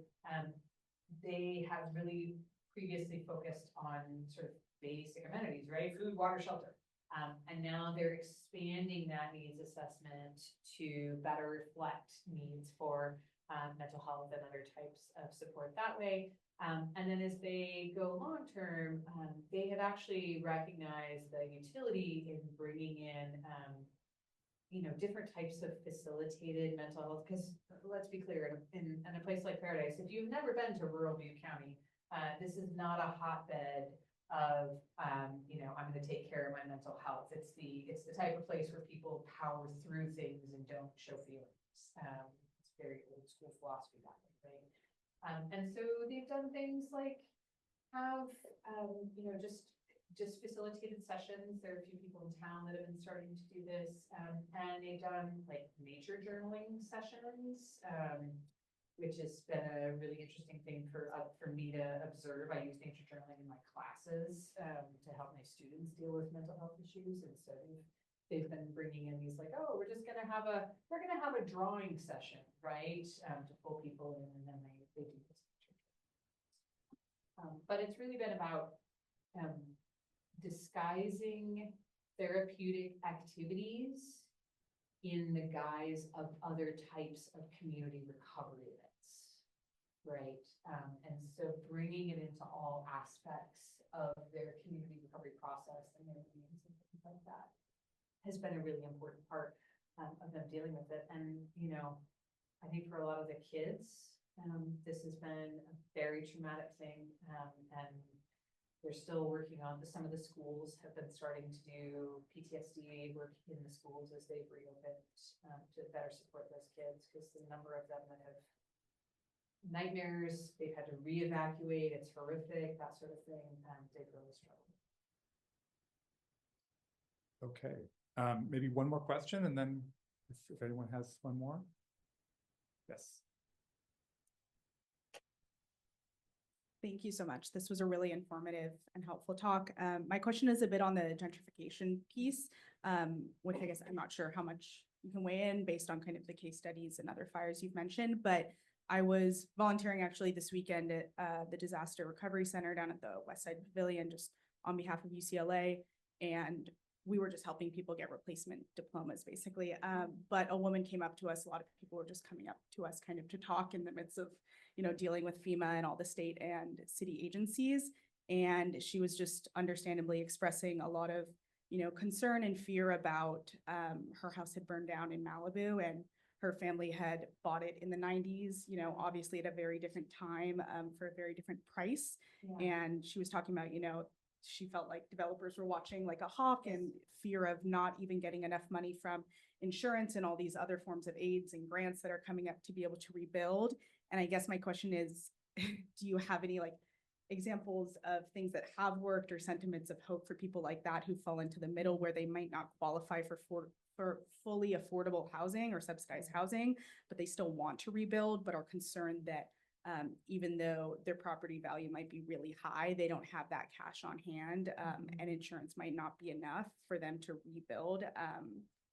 they have really previously focused on sort of basic amenities, right? Food, water, shelter. And now they're expanding that needs assessment to better reflect needs for mental health and other types of support that way. And then as they go long term, they have actually recognized the utility in bringing in different types of facilitated mental health. Because let's be clear, in a place like Paradise, if you've never been to rural Butte County, this is not a hotbed of, I'm going to take care of my mental health. It's the type of place where people power through things and don't show feelings. It's very old school philosophy that way, right? And so they've done things like have, just facilitated sessions. There are a few people in town that have been starting to do this, and they've done like nature journaling sessions, which has been a really interesting thing for me to observe. I use nature journaling in my classes to help my students deal with mental health issues, and so they've been bringing in these like, oh, we're gonna have a drawing session, right, to pull people in, and then they do this. But it's really been about disguising therapeutic activities in the guise of other types of community recovery events, right? And so bringing it into all aspects of their community recovery process and their meetings and things like that has been a really important part of them dealing with it. And, I think for a lot of the kids, this has been a very traumatic thing, and they're still working on some of the schools have been starting to do PTSD work in the schools as they've reopened to better support those kids, because the number of them that have nightmares, they've had to re-evacuate, it's horrific, that sort of thing, they've really struggled. Okay, maybe one more question, and then if anyone has one more. Yes. Thank you so much. This was a really informative and helpful talk. My question is a bit on the gentrification piece, which I guess I'm not sure how much you can weigh in based on kind of the case studies and other fires you've mentioned, but I was volunteering actually this weekend at the Disaster Recovery Center down at the West Side Pavilion, just on behalf of UCLA, and we were just helping people get replacement diplomas, basically. But a woman came up to us. A lot of people were just coming up to us kind of to talk in the midst of, dealing with FEMA and all the state and city agencies. And she was just understandably expressing a lot of, concern and fear about her house had burned down in Malibu, and her family had bought it in the 90s, obviously at a very different time for a very different price. Yeah. And she was talking about, she felt like developers were watching like a hawk, and fear of not even getting enough money from insurance and all these other forms of aids and grants that are coming up to be able to rebuild. And I guess my question is, do you have any examples of things that have worked, or sentiments of hope for people like that who fall into the middle where they might not qualify for for fully affordable housing or subsidized housing, but they still want to rebuild, but are concerned that even though their property value might be really high, they don't have that cash on hand, and insurance might not be enough for them to rebuild,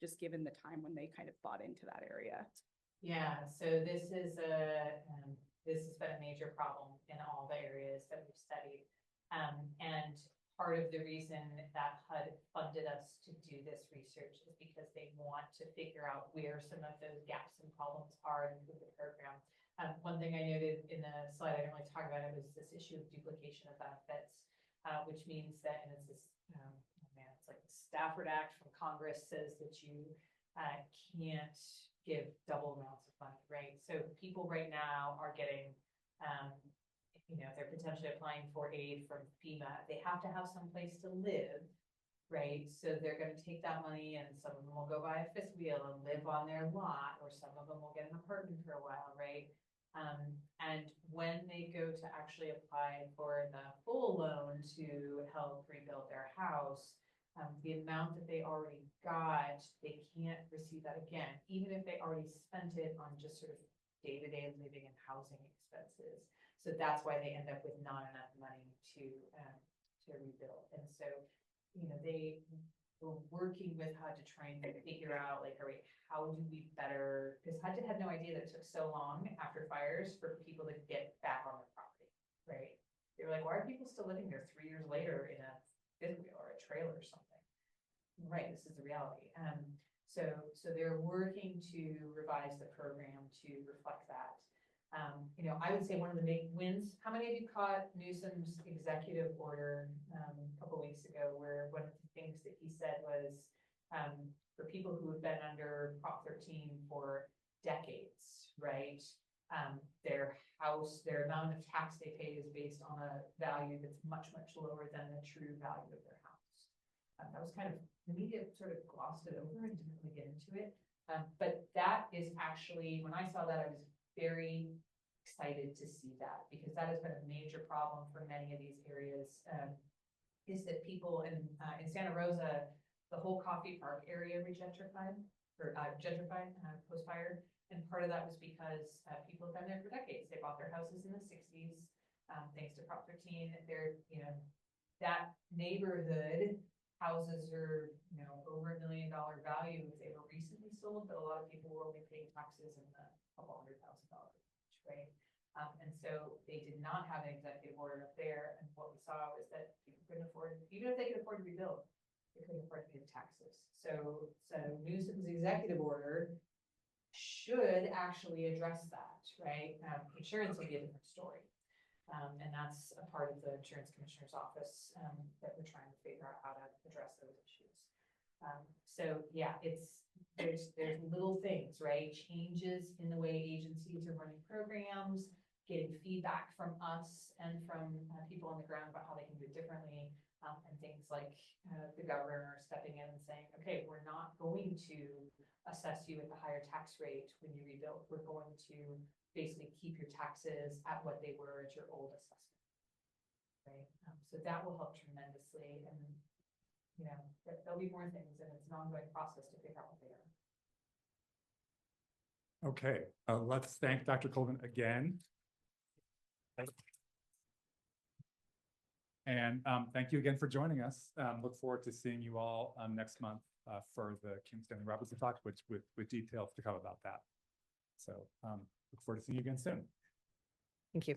just given the time when they kind of bought into that area. Yeah, so this has been a major problem in all the areas that we've studied. And part of the reason that HUD funded us to do this research is because they want to figure out where some of those gaps and problems are in the program. One thing I noted in the slide, I didn't really talk about it, was this issue of duplication of benefits, which means that, and it's this, oh man, it's like the Stafford Act from Congress says that you can't give double amounts of money, right? So people right now are getting, they're potentially applying for aid from FEMA. They have to have some place to live, right? So they're going to take that money, and some of them will go buy a fifth wheel and live on their lot, or some of them will get an apartment for a while, right? And when they go to actually apply for the full loan to help rebuild their house, the amount that they already got, they can't receive that again, even if they already spent it on just sort of day-to-day living and housing expenses. So that's why they end up with not enough money to rebuild. And so, they were working with HUD to try and figure out, like, all right, how do we better, because HUD had no idea that it took so long after fires for people to get back on their property, right? They were like, why are people still living there 3 years later in a fifth wheel or a trailer or something? Right, this is the reality. So they're working to revise the program to reflect that. I would say one of the big wins, how many of you caught Newsom's executive order a couple weeks ago, where one of the things that he said was, for people who have been under Prop 13 for decades, right? Their house, their amount of tax they pay is based on a value that's much, much lower than the true value of their house. That was kind of, the media sort of glossed it over and didn't really get into it. But that is actually, when I saw that, I was very excited to see that, because that has been a major problem for many of these areas, is that people in Santa Rosa, the whole Coffee Park area gentrified post-fire. And part of that was because people have been there for decades. They bought their houses in the 60s, thanks to Prop 13. That neighborhood houses are, over $1 million value if they were recently sold, but a lot of people were only paying taxes in the couple $100,000 range, right? And so they did not have an executive order up there. And what we saw was that people couldn't afford, even if they could afford to rebuild, they couldn't afford to pay the taxes. So Newsom's executive order should actually address that, right? Insurance will be a different story. And that's a part of the insurance commissioner's office that we're trying to figure out how to address those issues. So yeah, there's little things, right? Changes in the way agencies are running programs, getting feedback from us and from people on the ground about how they can do it differently. And things like the governor stepping in and saying, okay, we're not going to assess you at the higher tax rate when you rebuild. We're going to basically keep your taxes at what they were at your old assessment, right? So that will help tremendously. And, there'll be more things, and it's an ongoing process to figure out what they are. Okay, let's thank Dr. Kolden again. And thank you again for joining us. Look forward to seeing you all next month for the Kim Stanley Robinson talk, which with details to come about that. So look forward to seeing you again soon. Thank you.